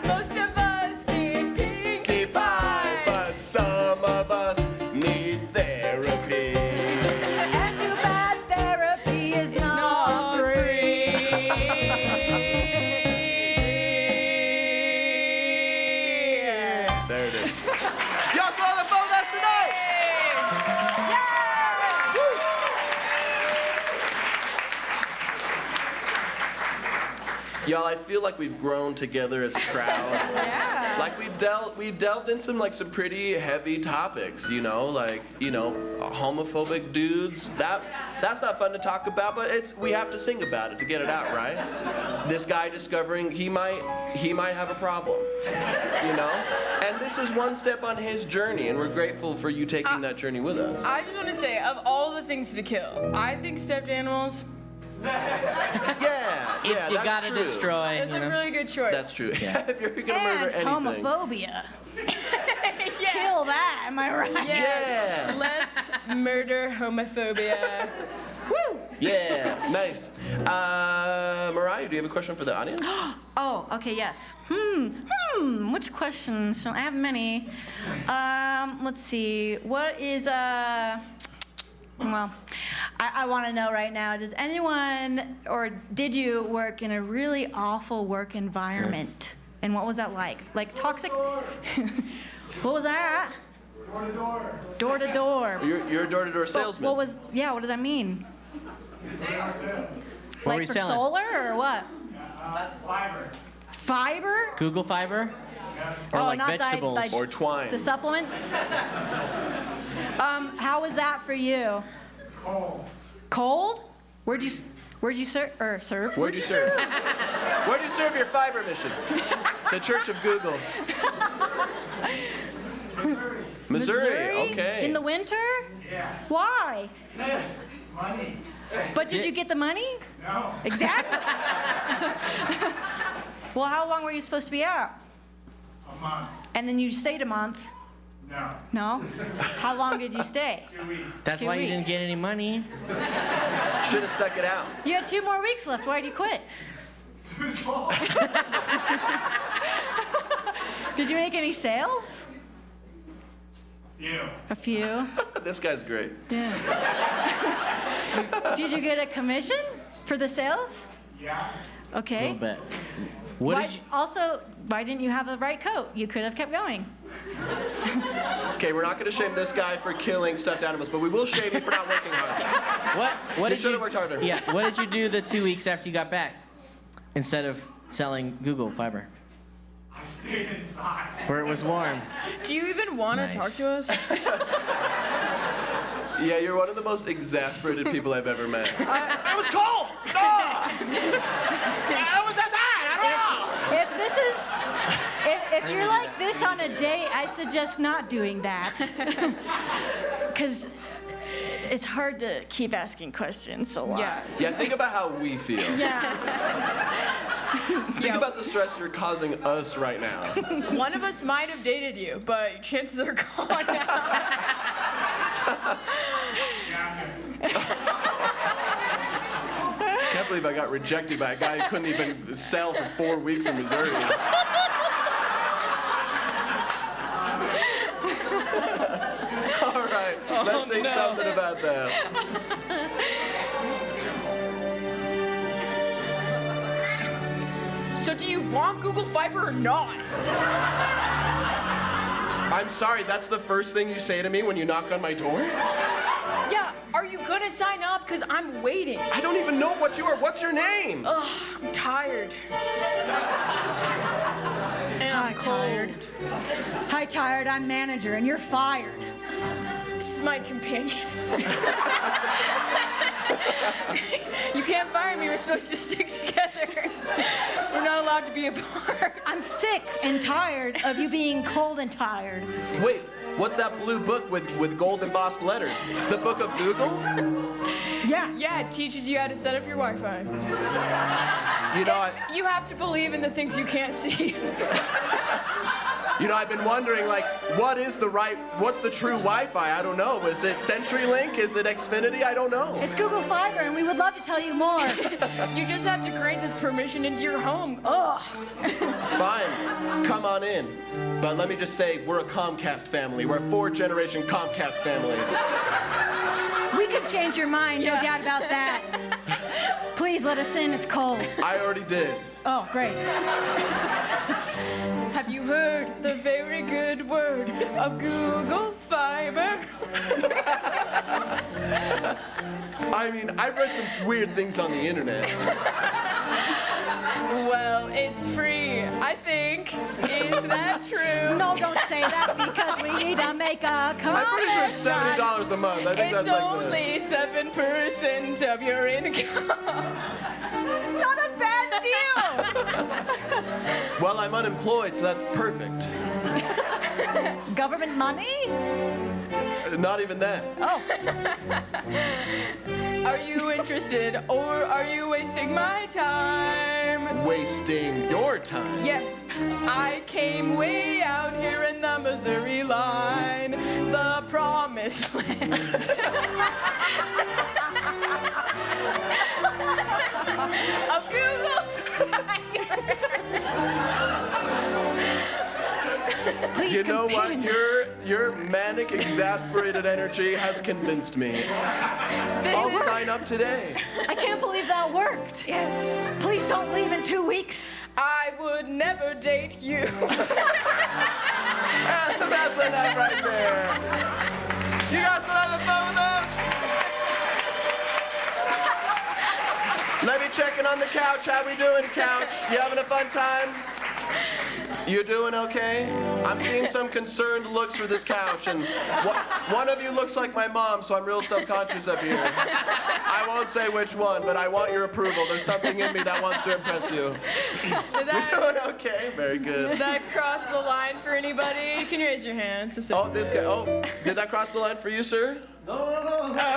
Most of us need Pinkie Pinkie Pie, but some of us need therapy. And too bad therapy is not free. There it is. Y'all still having fun with us tonight? Woo! Y'all, I feel like we've grown together as a crowd. Yeah. Like we've delved in some pretty heavy topics, homophobic dudes. That's not fun to talk about, but we have to sing about it to get it out, right? This guy discovering he might have a problem, And this is one step on his journey, and we're grateful for you taking that journey with us. I just want to say, of all the things to kill, I think stuffed animals Yeah, You that's gotta true. destroy. is a really good choice. That's true. If you're gonna murder And anything. homophobia. Yeah. Kill that, am I right? Yes. Yeah. Let's murder homophobia. Woo! Yeah, nice. Mariah, do you have a question for the audience? Oh, okay, yes. Which questions? So I have many. Let's see. What is, well, I want to know right now, does anyone, or did you work in a really awful work environment? And what was that like? Like toxic? What was that? Door to door. Door to door. You're a door-to-door salesman. What was, yeah, what does that mean? What were Like you for selling? solar or what? Fiber. Fiber? Google Fiber? Or Oh, like not vegetables? that- or twine. The supplement? How was that for you? Cold. Cold? Where'd you serve? Where'd you serve? Where'd you serve your fiber mission? The Church of Google. Missouri. Okay. In the winter? Yeah. Why? Money. But did you get the money? No. Exactly. Well, how long were you supposed to be out? A month. And then you stayed a month? No. No? How long did you stay? 2 weeks. That's 2 why you weeks. didn't get any money. Should have stuck it out. You had 2 more weeks left. Why'd you quit? It was cold. Did you make any sales? You. A few. This guy's great. Yeah. Did you get a commission for the sales? Yeah. A Okay. little bit. What Why, did you, also, why didn't you have the right coat? You could have kept going. Okay, we're not going to shame this guy for killing stuffed animals, but we will shame you for not working hard. what You did should you have worked harder. Yeah, what did you do the 2 weeks after you got back? Instead of selling Google Fiber, I stayed inside. where it was warm. Do you even want to talk Nice. to us? Yeah, you're one of the most exasperated people I've ever met. It was cold! Ah! I was outside! I don't know! If this is, if you're like this on a date, I suggest not doing that. Because it's hard to keep asking questions a lot. Yeah. Yeah, think about how we feel. Yeah. Think about the stress you're causing us right now. One of us might have dated you, but chances are gone now. Can't believe I got rejected by a guy who couldn't even sell for 4 weeks in Missouri. All right, let's sing something about that. So do you want Google Fiber or not? I'm sorry, that's the first thing you say to me when you knock on my door? Yeah, are you gonna sign up? Because I'm waiting. I don't even know what you are. What's your name? Ugh, I'm tired. And I'm tired. Hi, tired. I'm manager, and you're fired. This is my companion. You can't fire me. We're supposed to stick together. We're not allowed to be apart. I'm sick and tired of you being cold and tired. Wait, what's that blue book with gold embossed letters? The Book of Google? Yeah. Yeah, it teaches you how to set up your Wi-Fi. You know, You have to believe in the things you can't see. I've been wondering, like, what's the true Wi-Fi? I don't know. Is it CenturyLink? Is it Xfinity? I don't know. It's Google Fiber, and we would love to tell you more. You just have to grant us permission into your home. Ugh. Fine, come on in. But let me just say, we're a Comcast family. We're a 4th-generation Comcast family. We can change your mind, no Yeah. doubt about that. Please Please let us in. It's cold. I already did. Oh, great. Have you heard the very good word of Google Fiber? I mean, I've read some weird things on the internet. Well, it's free, I think. Is that true? No, don't say that because we need to make a comment. I'm pretty sure it's $70 a month. I think It's that's like only 7% of your income. Not a bad deal. Well, I'm unemployed, so that's perfect. Government money? Not even that. Oh. Are you interested or are you wasting my time? Wasting your time. Yes, I came way out here in the Missouri line, the promised land. Of Google. Please You know what? compete. Your manic, exasperated energy has convinced me. I'll sign up today. I can't believe that worked. Yes, Please don't leave in 2 weeks. I would never date you. That's enough right there. You guys still having fun with us? Let me check in on the couch. How we doing, couch? You having a fun time? You doing okay? I'm seeing some concerned looks for this couch, and one of you looks like my mom, so I'm real self-conscious up here. I won't say which one, but I want your approval. There's something in me that wants to impress you. Did You doing okay? Very good. Did that cross the line for anybody? Can you raise your hand to say Oh, this guy. Oh, did that cross the line for you, sir? No.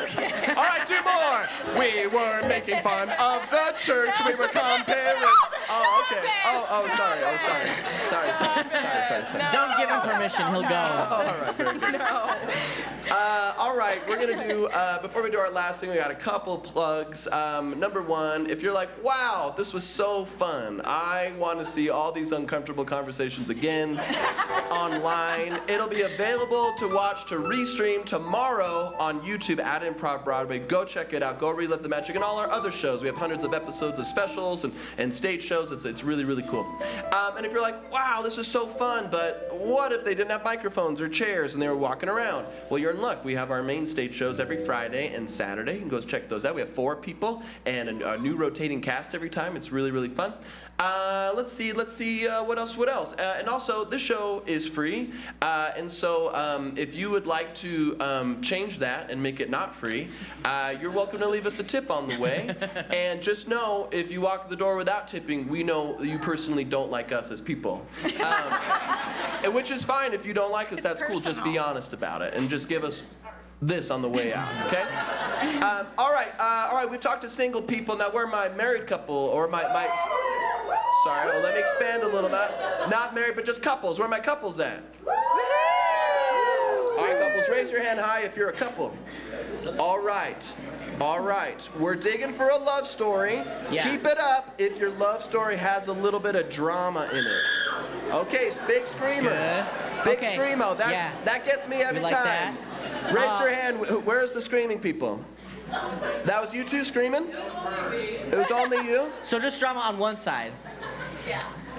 Okay. All right, 2 more. We were making fun of the church. We were comparing. Oh, okay. Oh, sorry. Sorry. Don't give him permission. He'll go. All right, very good. No. All right, we're gonna do, before we do our last thing, we got a couple plugs. Number one, if you're like, wow, this was so fun. I want to see all these uncomfortable conversations again online. It'll be available to watch, to restream tomorrow on YouTube at Improv Broadway. Go check it out. Go relive the magic and all our other shows. We have hundreds of episodes of specials and stage shows. It's really, really cool. And if you're like, wow, this is so fun, but what if they didn't have microphones or chairs and they were walking around? Well, you're in luck. We have our main stage shows every Friday and Saturday. You can go check those out. We have 4 people and a new rotating cast every time. It's really, really fun. Let's see, what else? And also, this show is free. And so if you would like to change that and make it not free, you're welcome to leave us a tip on the way. And just know, if you walk the door without tipping, we know you personally don't like us as people. And which is fine. If you don't like us, that's cool. Just be honest about it and just give us this on the way out, okay? All right, we've talked to single people. Now, where my married couple, or my sorry, well, let me expand a little bit. Not married, but just couples. Where are my couples at? All right, couples, raise your hand high if you're a couple. All right. We're digging for a love story. Yeah. Keep it up if your love story has a little bit of drama in it. Okay, big screamer. Good. Big Okay. screamo. Yeah. That gets me every like time. Raise your hand. Where's the screaming people? That was you two screaming? It was only you? So just drama on one side.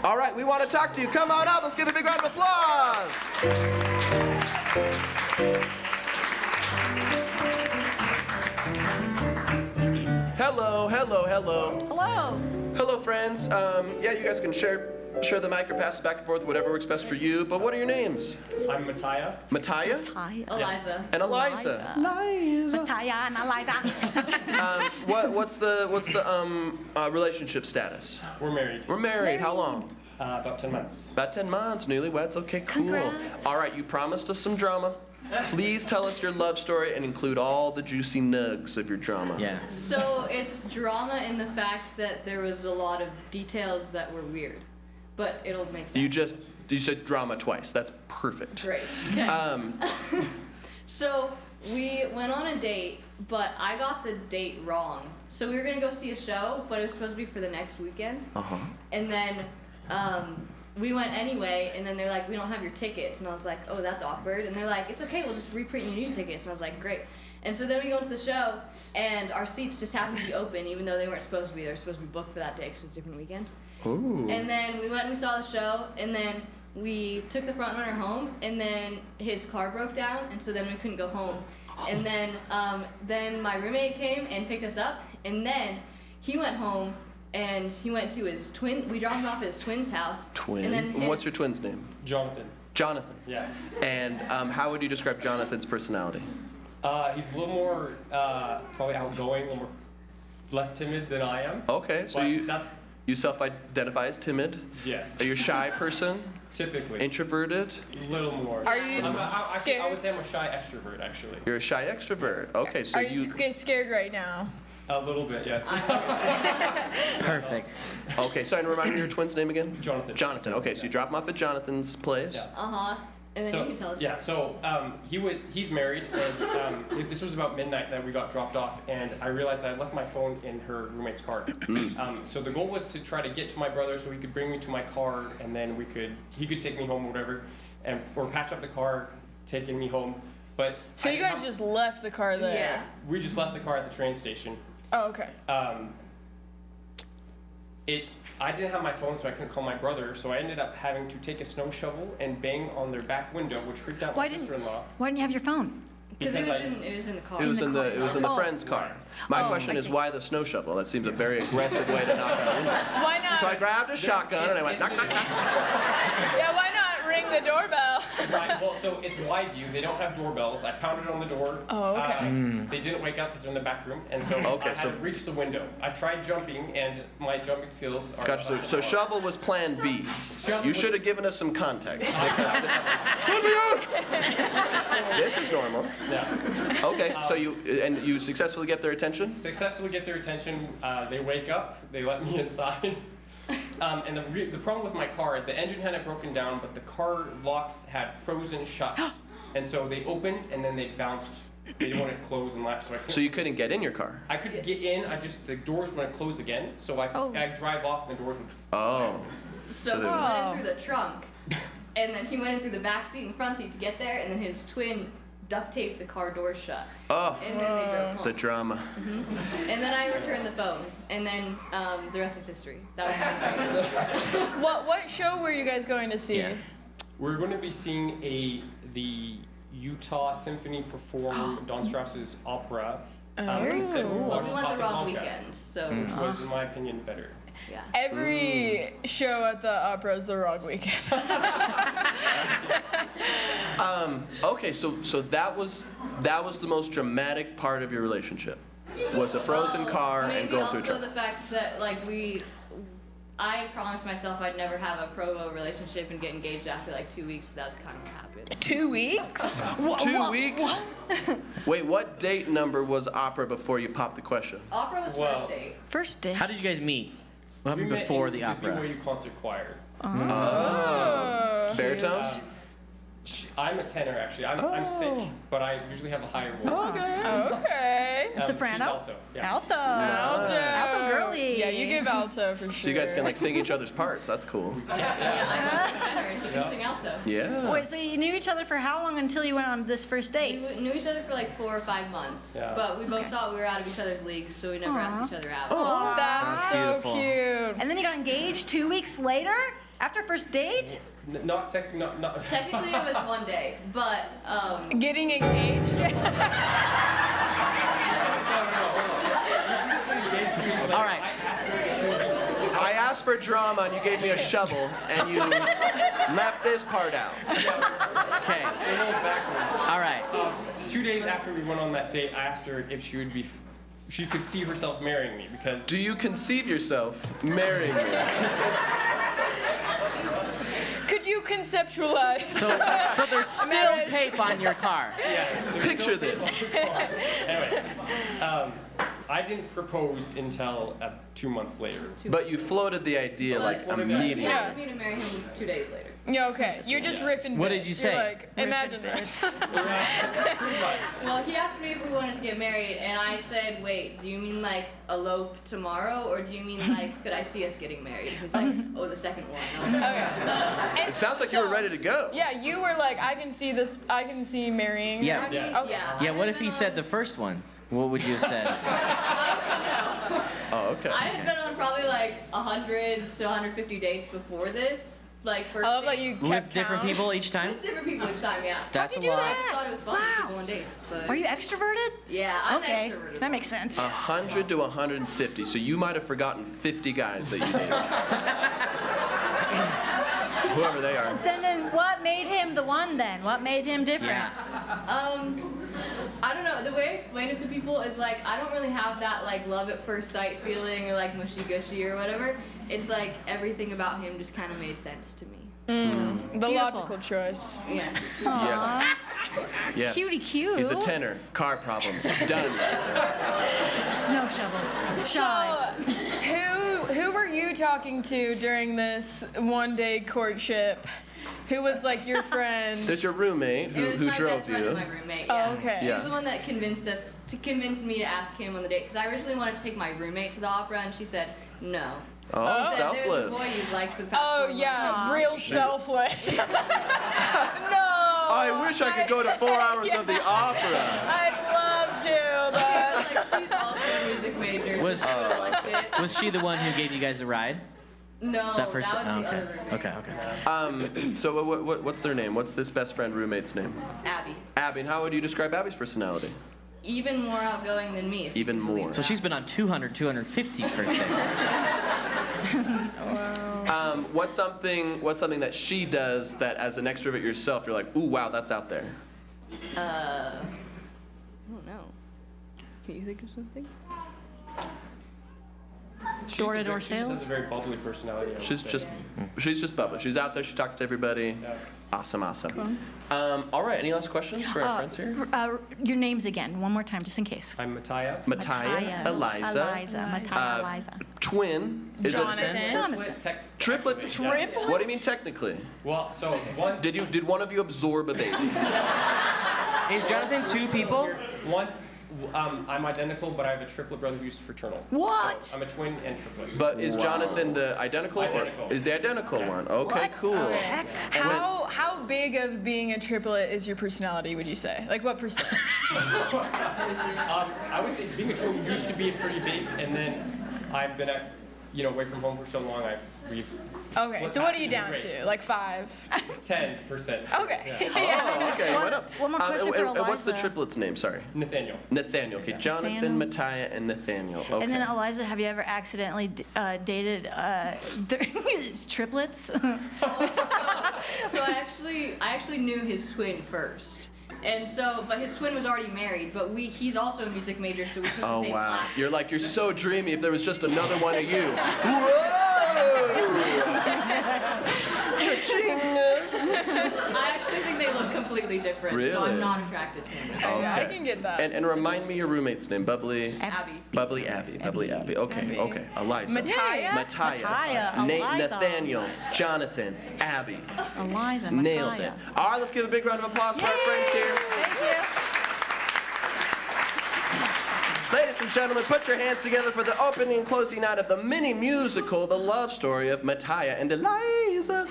All right, we want to talk to you. Come on up. Let's give a big round of applause. Hello. Hello, friends. Yeah, you guys can share the mic or pass it back and forth, whatever works best for you. But what are your names? I'm Mattia. Mattia? Eliza. And Eliza. Mattia and Eliza. What's the relationship status? We're married. We're married. How long? About 10 months. About 10 months. Newlyweds. Okay, cool. Congrats. All right, you promised us some drama. Please tell us your love story and include all the juicy nugs of your drama. Yeah. So it's drama in the fact that there was a lot of details that were weird, but it'll make sense. You said drama twice. That's perfect. Great. Okay. So we went on a date, but I got the date wrong. So we were gonna go see a show, but it was supposed to be for the next weekend. And then we went anyway, and then they're like, we don't have your tickets. And I was like, oh, that's awkward. And they're like, it's okay, we'll just reprint your new tickets. And I was like, great. And so then we go into the show, and our seats just happened to be open, even though they weren't supposed to be. They were supposed to be booked for that day because it was a different weekend. Ooh. And then we went and we saw the show, and then we took the front runner home, and then his car broke down, and so then we couldn't go home. And then my roommate came and picked us up, and then he went home, and he went to his twin. We dropped him off at his twin's house. Twin? And then And what's your twin's name? Jonathan. Jonathan. Yeah. And how would you describe Jonathan's personality? He's a little more probably outgoing, a little more less timid than I am. Okay, so But you self-identify as timid? Yes. Are you a shy person? Typically. Introverted? A little more. Are you Actually, I would say I'm a shy extrovert, actually. You're a shy extrovert. Okay, so Are you scared right now? A little bit, yes. Perfect. Okay, so and remind me your twin's name again? Jonathan. Jonathan. Okay, so you drop him off at Jonathan's place. Yeah. And then So, you can tell us. yeah, so he's married, and this was about midnight that we got dropped off, and I realized I left my phone in her roommate's car. So the goal was to try to get to my brother so he could bring me to my car, and then he could take me home or whatever, or patch up the car, taking me home. But So you guys just left the car there? Yeah. we just left the car at the train station. Oh, okay. I didn't have my phone, so I couldn't call my brother, so I ended up having to take a snow shovel and bang on their back window, which freaked out my sister-in-law. Why didn't you have your phone? Because it was in the car. It was in the friend's car. My Oh, question I is see. why the snow shovel? That seems a very aggressive way to knock on a window. Why not? So I grabbed a shotgun and I went knock knock knock. Yeah, why not ring the doorbell? Right, well, so it's wide view. They don't have doorbells. I pounded on the door. Oh, okay. They didn't wake up because they're in the back room, and so Okay, I had so- to reach the window. I tried jumping, and my jumping skills are... Gotcha. So shovel was plan B. Shovel You was- should have given us some context. Because let me out! This is normal. Yeah. Okay, so you successfully get their attention? Successfully get their attention. They wake up. They let me inside. And the problem with my car, the engine hadn't broken down, but the car locks had frozen shut. And so they opened, and then they bounced. They didn't want to close and latch, so I couldn't. So you couldn't get in your car? I could get in. The doors wouldn't close again. So I'd drive off, and the doors would. Oh. So So he then- went in through the trunk, and then he went in through the back seat and the front seat to get there, and then his twin duct taped the car door shut. Oh. And then they drove home. The drama. And then I returned the phone, and then the rest is history. That was the next What show were you guys going to see? Yeah. We're going to be seeing the Utah Symphony perform Don Strauss's opera. Well, we went the wrong Casablanca, weekend, so which was, in my opinion, better. yeah. Every show at the opera is the wrong weekend. Okay, so that was the most dramatic part of your relationship. Was a frozen car and Maybe going through a also truck. the fact that I promised myself I'd never have a Provo relationship and get engaged after like 2 weeks, but that was kind of what happened. 2 weeks? 2 weeks? Wait, what date number was opera before you popped the question? Opera was Well- first date. First day. How did you guys meet? What We happened met before in the opera? BYU Concert Choir. Baritones? I'm a tenor, actually. I'm sick, but I usually have a higher voice. Okay. Soprano? She's alto. Yeah. Alto. Alto. Alto girly. Yeah, you give alto for sure. So you guys can like sing each other's parts. That's cool. Yeah, I'm a tenor and he can sing alto. Yeah. Wait, so you knew each other for how long until you went on this first We date? knew each other for like 4 or 5 months, Yeah. but we both thought we were out of each other's leagues, so we never asked each other out. Oh, that's That's so beautiful. cute. And then you got engaged 2 weeks later? After first date? Not Technically, it was 1 day, but Getting engaged? All right. I asked for drama and you gave me a shovel and you left this part out. Okay. backwards. All right. 2 days after we went on that date, I asked her if she could see herself marrying me because. Do you conceive yourself marrying me? Could you conceptualize? So there's still tape on your car. Yeah. Picture this. Anyway, I didn't propose until 2 months later. But you floated the idea like floated the idea. immediately. He asked me to marry him 2 days later. Yeah, okay. You're just riffing. What bits. did you You're say? like, imagine this. Pretty much. Well, he asked me if we wanted to get married, and I said, wait, do you mean like elope tomorrow, or do you mean like could I see us getting married? He's like, oh, the second one. I was like, Okay. It sounds like you were ready to go. Yeah, you were like, I can see this. I can see marrying. Yeah. I mean, Yes. yeah. Yeah, what if he said the first one? What would you have said? Oh, okay. I had been on probably like 100 to 150 dates before this, like first I love that dates. you With kept different count. people each time? With different people each time, yeah. That's a you do lot. I just thought it was fun Wow. to go on dates, but Are you extroverted? yeah, I'm Okay, extroverted. that makes sense. 100 to 150. So you might have forgotten 50 guys that you dated. Whoever they are. Then what made him the one then? What made him different? Yeah. I don't know. The way I explain it to people is like I don't really have that like love at first sight feeling or like mushy gushy or whatever. It's like everything about him just kind of made sense to me. The logical choice. Yeah. Yes. Yes. Cutie cute. He's a tenor. Car problems. Done. Snow shovel. So, Shy. who were you talking to during this one-day courtship? Who was like your friend? There's your roommate It was who my drove best friend you. and my roommate. Oh, Yeah. okay. She Yeah. was the one that convinced me to ask him on the date because I originally wanted to take my roommate to the opera and she said no. Oh, She said, There's a selfless. boy you've liked for the past Oh 4 months. yeah, real selfless. No. I wish I could go to 4 hours of the opera. I'd love to, but Like she's also a music major. Was- so she liked it. Was she the one who gave you guys a ride? No, That first that was oh, the okay. other roommate. Okay. So what's their name? What's this best friend roommate's name? Abby. Abby. And how would you describe Abby's personality? Even more outgoing than me. if you Even can believe more. So she's been on 200, 250 first dates. What's something that she does that as an extrovert yourself you're like, ooh, wow, that's out there. I don't know. Can you think of something? Door-to-door She just has sales? a very bubbly personality. I would She's say. just bubbly. She's out there. She talks to everybody. Yeah. Awesome. All right. Any last questions for our friends here? Your names again, one more time, just in case. I'm Mattia. Mattia, Eliza, Mattia, Eliza. twin. Is Jonathan. it Jonathan. triplet? Yeah. What do you mean technically? Well, so once Did one of you absorb a baby? Is Jonathan two people? once I'm identical, but I have a triplet brother who's fraternal. What? So I'm a twin and triplet. But is Jonathan the identical, Identical. or is the identical one? Okay, cool. how big of being a triplet is your personality? Would you say? Like what percent? I would say being a twin used to be pretty big, and then I've been away from home for so long. We've Okay, split so what are half. you It's been down great. to? Like 5? 10%. Okay. Oh, okay. Why not? One more question for and what's the Eliza. triplet's name? Sorry. Nathaniel. Nathaniel. Okay, Jonathan, Mattia, and Nathaniel. Okay. And then Eliza, have you ever accidentally dated triplets? So I actually knew his twin first. And so, but his twin was already married, but he's also a music major, so we took the Oh same wow. class. You're so dreamy. If there was just another one of you. Whoa! Cha-ching! I actually think they look completely different, so Really? I'm not attracted to him. Yeah, I Okay. can get that. And remind me your roommate's name. Bubbly. Abby. Bubbly Abby. Bubbly Abby. Okay. Okay. Eliza. Mattia? Mattia. Eliza. Nathaniel. Jonathan. Abby. Eliza, Nailed it. Mattia. All right. Let's give a big round of applause for our friends here. Thank you. Ladies and gentlemen, put your hands together for the opening and closing night of the mini musical, The Love Story of Mattia and Eliza.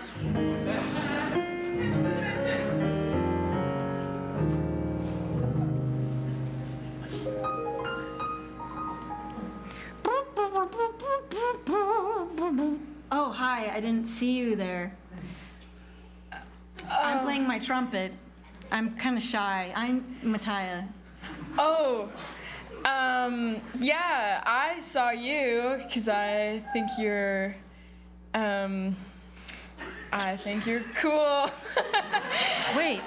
Oh, hi, I didn't see you there. I'm playing my trumpet. I'm kind of shy. I'm Mattia. Oh, yeah, I saw you because I think you're cool. Wait,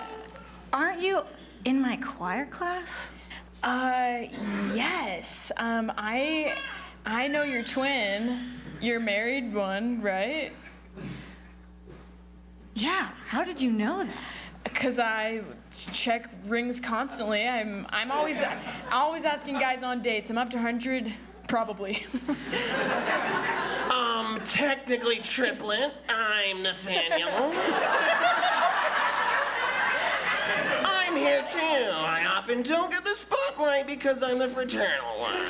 aren't you in my choir class? Yes. I know your twin. You're married one, right? Yeah, how did you know that? Cause I check rings constantly. I'm always asking guys on dates. I'm up to 100, probably. Technically triplet. I'm Nathaniel. I'm here too. I often don't get the spotlight because I'm the fraternal one.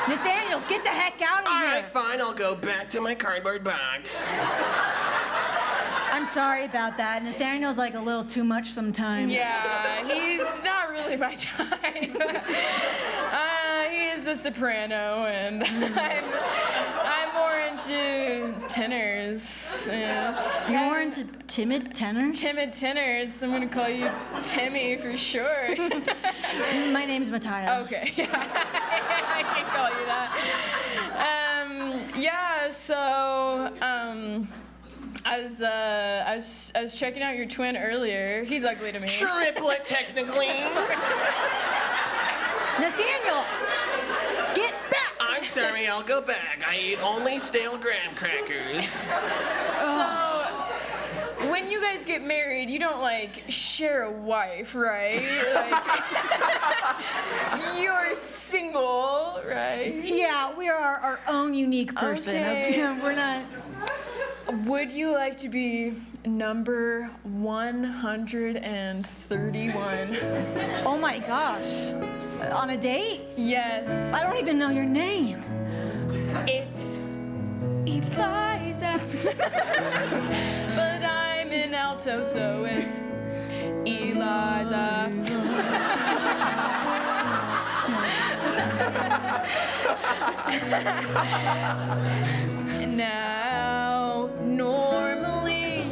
Nathaniel, get the heck out of All here. right, fine. I'll go back to my cardboard box. I'm sorry about that. Nathaniel's like a little too much sometimes. Yeah, he's not really my type. He is a soprano, and I'm more into tenors. Yeah. You're more into timid tenors? Timid tenors. I'm gonna call you Timmy for short. My name's Mattia. Okay, yeah, I can call you that. Yeah, so I was checking out your twin earlier. He's ugly to me. Triplet, technically. Nathaniel, get back! I'm sorry, I'll go back. I eat only stale graham crackers. So, when you guys get married, you don't like share a wife, right? Like, you're single, right? Yeah, we are our own unique person. Okay. We're not. Would you like to be number 131? Oh my gosh. On a date? Yes. I don't even know your name. It's Eliza. But I'm in alto, so it's Eliza. Now, normally,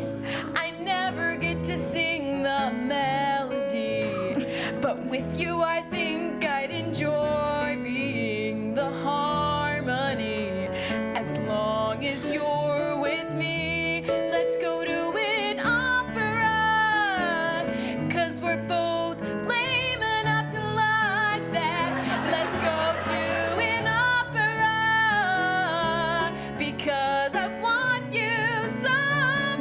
I never get to sing the melody, but with you, I think I'd enjoy being the harmony. As long as you're with me, let's go to an opera, 'cause we're both lame enough to like that. Let's go to an opera, because I want you so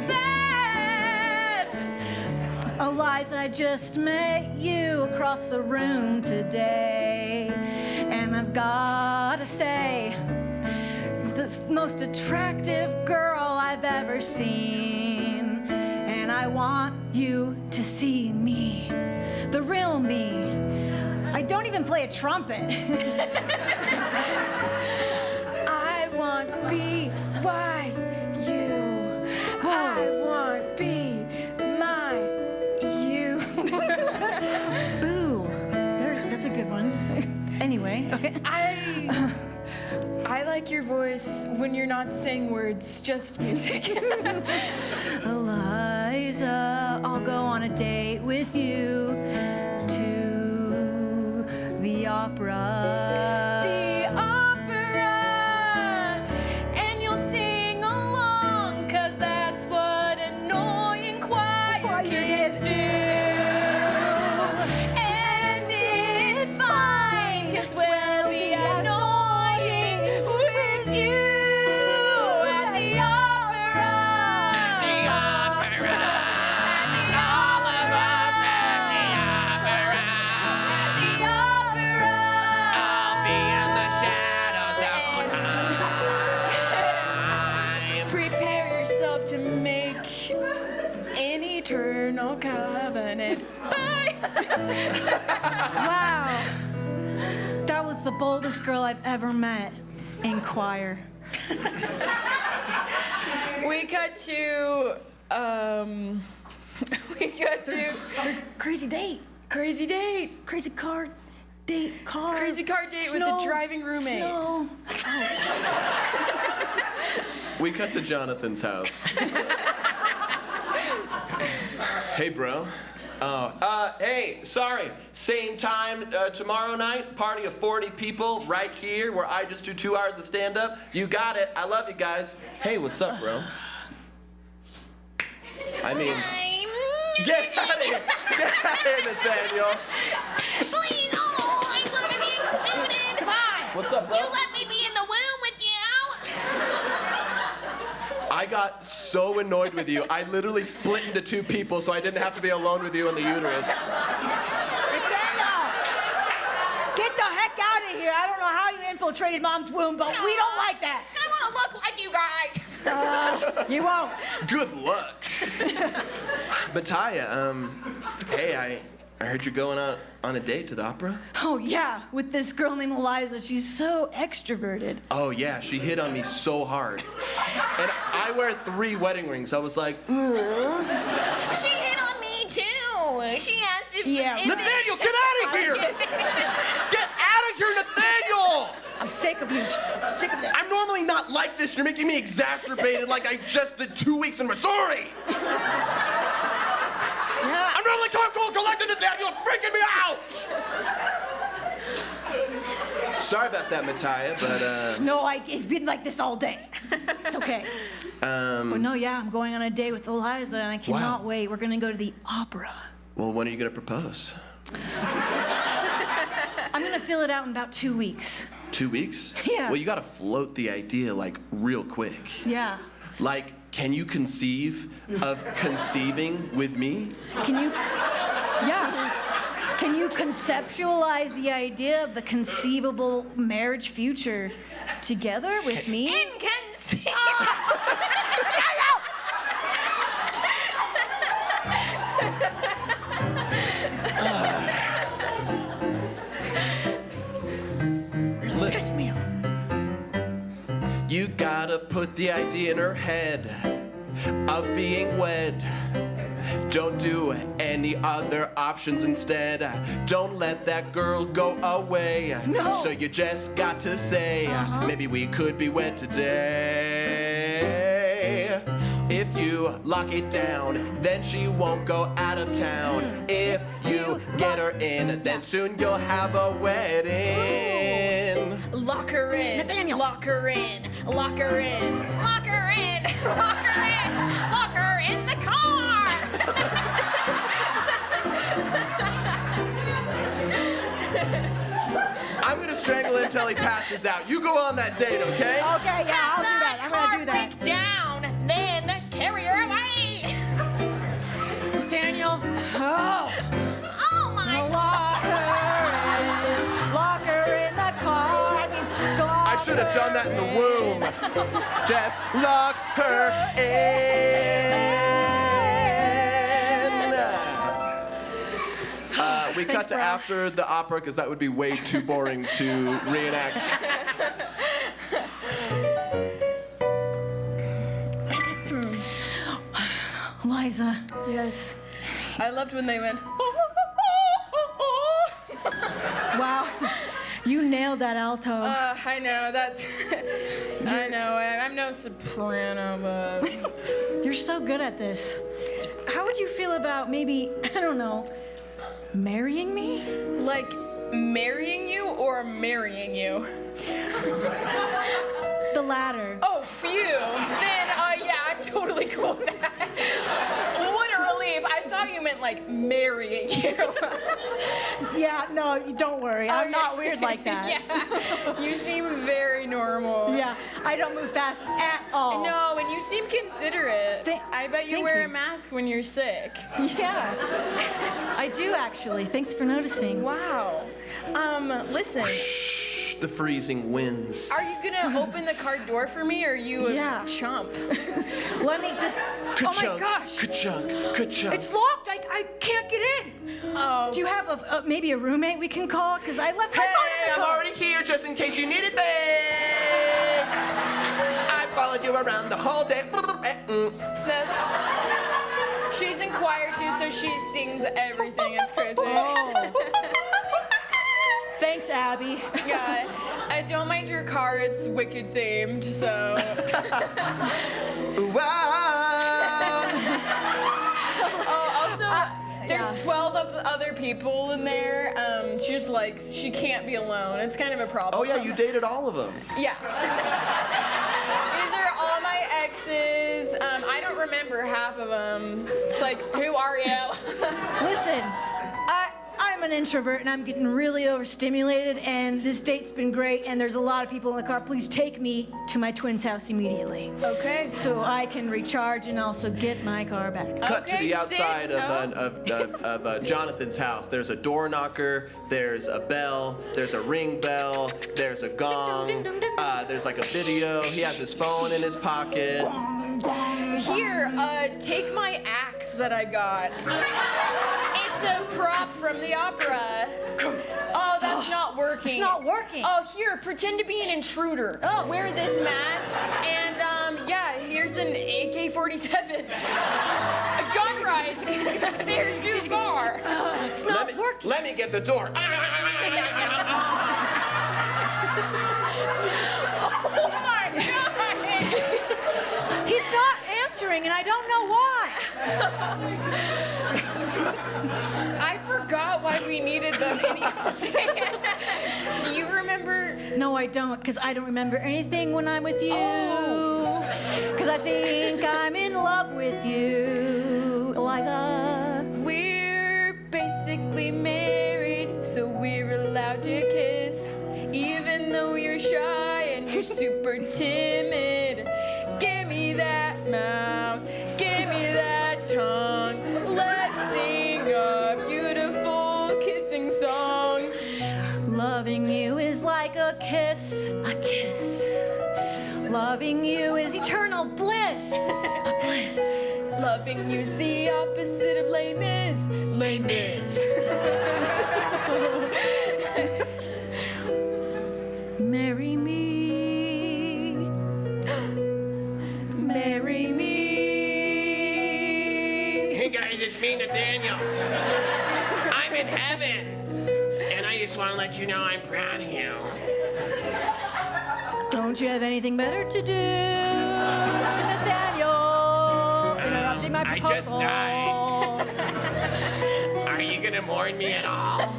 bad. Eliza, I just met you across the room today, and I've gotta say, the most attractive girl I've ever seen. And I want you to see me, the real me. I don't even play a trumpet. I want B-Y-U. I want be my you. Boo. That's a good one. Anyway, okay. I like your voice when you're not saying words, just music. Eliza, I'll go on a date with you to the opera. The opera, and you'll sing along, 'cause that's what annoying choir kids do. And it's fine, 'cause we'll be annoying with you at the opera. The opera. All of us at the opera. The opera. I'll be in the shadows the whole time. Prepare yourself to make an eternal covenant. Bye. Wow. That was the boldest girl I've ever met in choir. We got to Crazy date. crazy date. Crazy car date. Car. Crazy car date with the driving roommate. Snow. We cut to Jonathan's house. Hey, bro. Hey, sorry. Same time tomorrow night. Party of 40 people right here where I just do 2 hours of stand-up. You got it. I love you guys. Hey, what's up, bro? I mean, Get out of here. Get out of here, Nathaniel. Please, oh, I want to be included. Hi. what's up, bro? You let me be in the womb with you. I I got so annoyed with you. I literally split into two people so I didn't have to be alone with you in the uterus. Nathaniel! Get the heck out of here. I don't know how you infiltrated Mom's womb, but we don't like that. I want to look like you guys. You won't. Good luck. But Taya, hey, I heard you're going on a date to the opera. Oh, yeah, with this girl named Eliza. She's so extroverted. Oh yeah, she hit on me so hard. And I wear 3 wedding rings. I was like, She hit on me too. She asked if. Yeah. if Nathaniel, get out of here! Get out of here, Nathaniel! I'm sick of you. Sick of this. I'm normally not like this. You're making me exacerbated like I just did 2 weeks in Missouri. Yeah. I'm normally calm, cool, collected, Nathaniel. You're freaking me out! Sorry about that, Mattia, but No, it's been like this all day. It's okay. But no, yeah, I'm going on a date with Eliza, and I cannot Wow. wait. We're gonna go to the opera. well, when are you gonna propose? I'm gonna fill it out in about 2 weeks. 2 weeks? Yeah. Well, you gotta float the idea like real quick. Yeah. Like, can you conceive of conceiving with me? Can you? Yeah. Can you conceptualize the idea of the conceivable marriage future together with me? Inconceivable. Piss me off. You gotta put the idea in her head of being wed. Don't do any other options instead. Don't let that girl go away. No. So you just got to say, maybe we could be wed today. If you lock it down, then she won't go out of town. If you get her in, then soon you'll have a wedding. Lock her in. Nathaniel. Lock her in. Lock her in. Lock her in. Lock her in. Lock her in the car. I'm gonna strangle him till he passes out. You go on that date, okay? Okay, yeah, I'll do that. I'm gonna do that. Break down, then carry her away. Nathaniel. Oh. Oh my. Lock her in the car. I mean, I should have done that in the womb. Just lock her in. We cut to after the opera because that would be way too boring to reenact. Eliza. Yes. I loved when they went. Wow. You nailed that alto. I know that's. I know. I'm no soprano, but. You're so good at this. How would you feel about maybe, I don't know, marrying me? Like marrying you or marrying you? The latter. Oh, phew. Then, yeah, I'm totally cool with that. What a relief. I thought you meant like marrying you. Yeah, no, don't worry. I'm not weird like that. Yeah. You seem very normal. Yeah, I don't move fast at all. No, and you seem considerate. I bet you thank wear you. a mask when you're sick. Yeah, I do actually. Thanks for noticing. Wow. Listen. Shh, the freezing winds. Are you gonna open the car door for me, or are you a chump? Let me just. Oh my gosh! Ka-chunk, ka-chunk. It's locked. I can't get in. Oh. Do you have maybe a roommate we can call? Cause I left my phone in Hey, the I'm car. already here just in case you needed me. I followed you around the whole day. That's. She's in choir too, so she sings everything. It's crazy. Oh. Thanks, Abby. Yeah, I don't mind your car. It's Wicked themed, so. Oh, also, there's 12 of the other people in there. She's like, she can't be alone. It's kind of a problem. Oh yeah, you dated all of them. Yeah. These are all my exes. I don't remember half of them. It's like, who are you? Listen, I'm I'm an introvert and I'm getting really overstimulated, and this date's been great, and there's a lot of people in the car. Please take me to my twin's house immediately. Okay. So I can recharge and also get my car back. Cut to Okay, the outside sit. of Jonathan's house. There's a door knocker, there's a bell, there's a ring bell, there's a gong, there's like a video. He has his phone in his pocket. Here, take my axe that I got. It's a prop from the opera. Oh, that's not working. It's not working. Oh, here, pretend to be an intruder. Oh. Wear this mask, and yeah, here's an AK-47. A gun right. There's too far. It's not working. Let me get the door. Oh my God! He's not answering, and I don't know why. I forgot why we needed them anyway. Do you remember? No, I don't, because I don't remember anything when I'm with you. Because I think I'm in love with you, Eliza. We're basically married, so we're allowed to kiss. Even though you're shy and you're super timid. Give me that mouth, give me that tongue. Let's sing a beautiful kissing song. Loving you is like a kiss, a kiss. Loving you is eternal bliss, a bliss. Loving you's the opposite of Les Mis, Les Mis. Marry me, marry me. Hey guys, it's me, Nathaniel. I'm in heaven. And I just want to let you know I'm proud of you. Don't you have anything better to do, Nathaniel? Interrupting my I proposal. just died. Are you going to mourn me at all?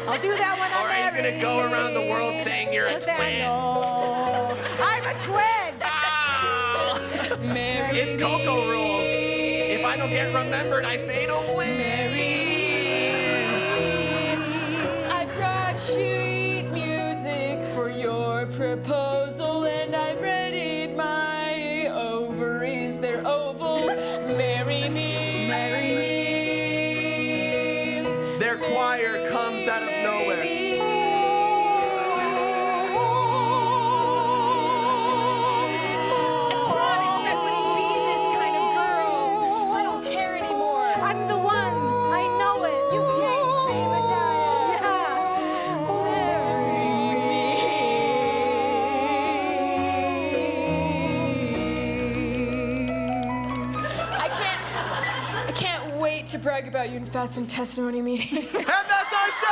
I'll do that when I'm Or are you married. going to go around the world saying you're a twin? Nathaniel. I'm a twin. Oh! It's Coco rules. If I don't get remembered, I fade away. I brought sheet music for your proposal, and I've readied my ovaries. They're oval. Marry me. Marry me. Their choir comes out of nowhere. I promised I wouldn't be this kind of girl. I don't care anymore. I'm the one. I know it. You changed me, Natalia. I can't wait to brag about you in Fast and Testimony meeting. And that's our show!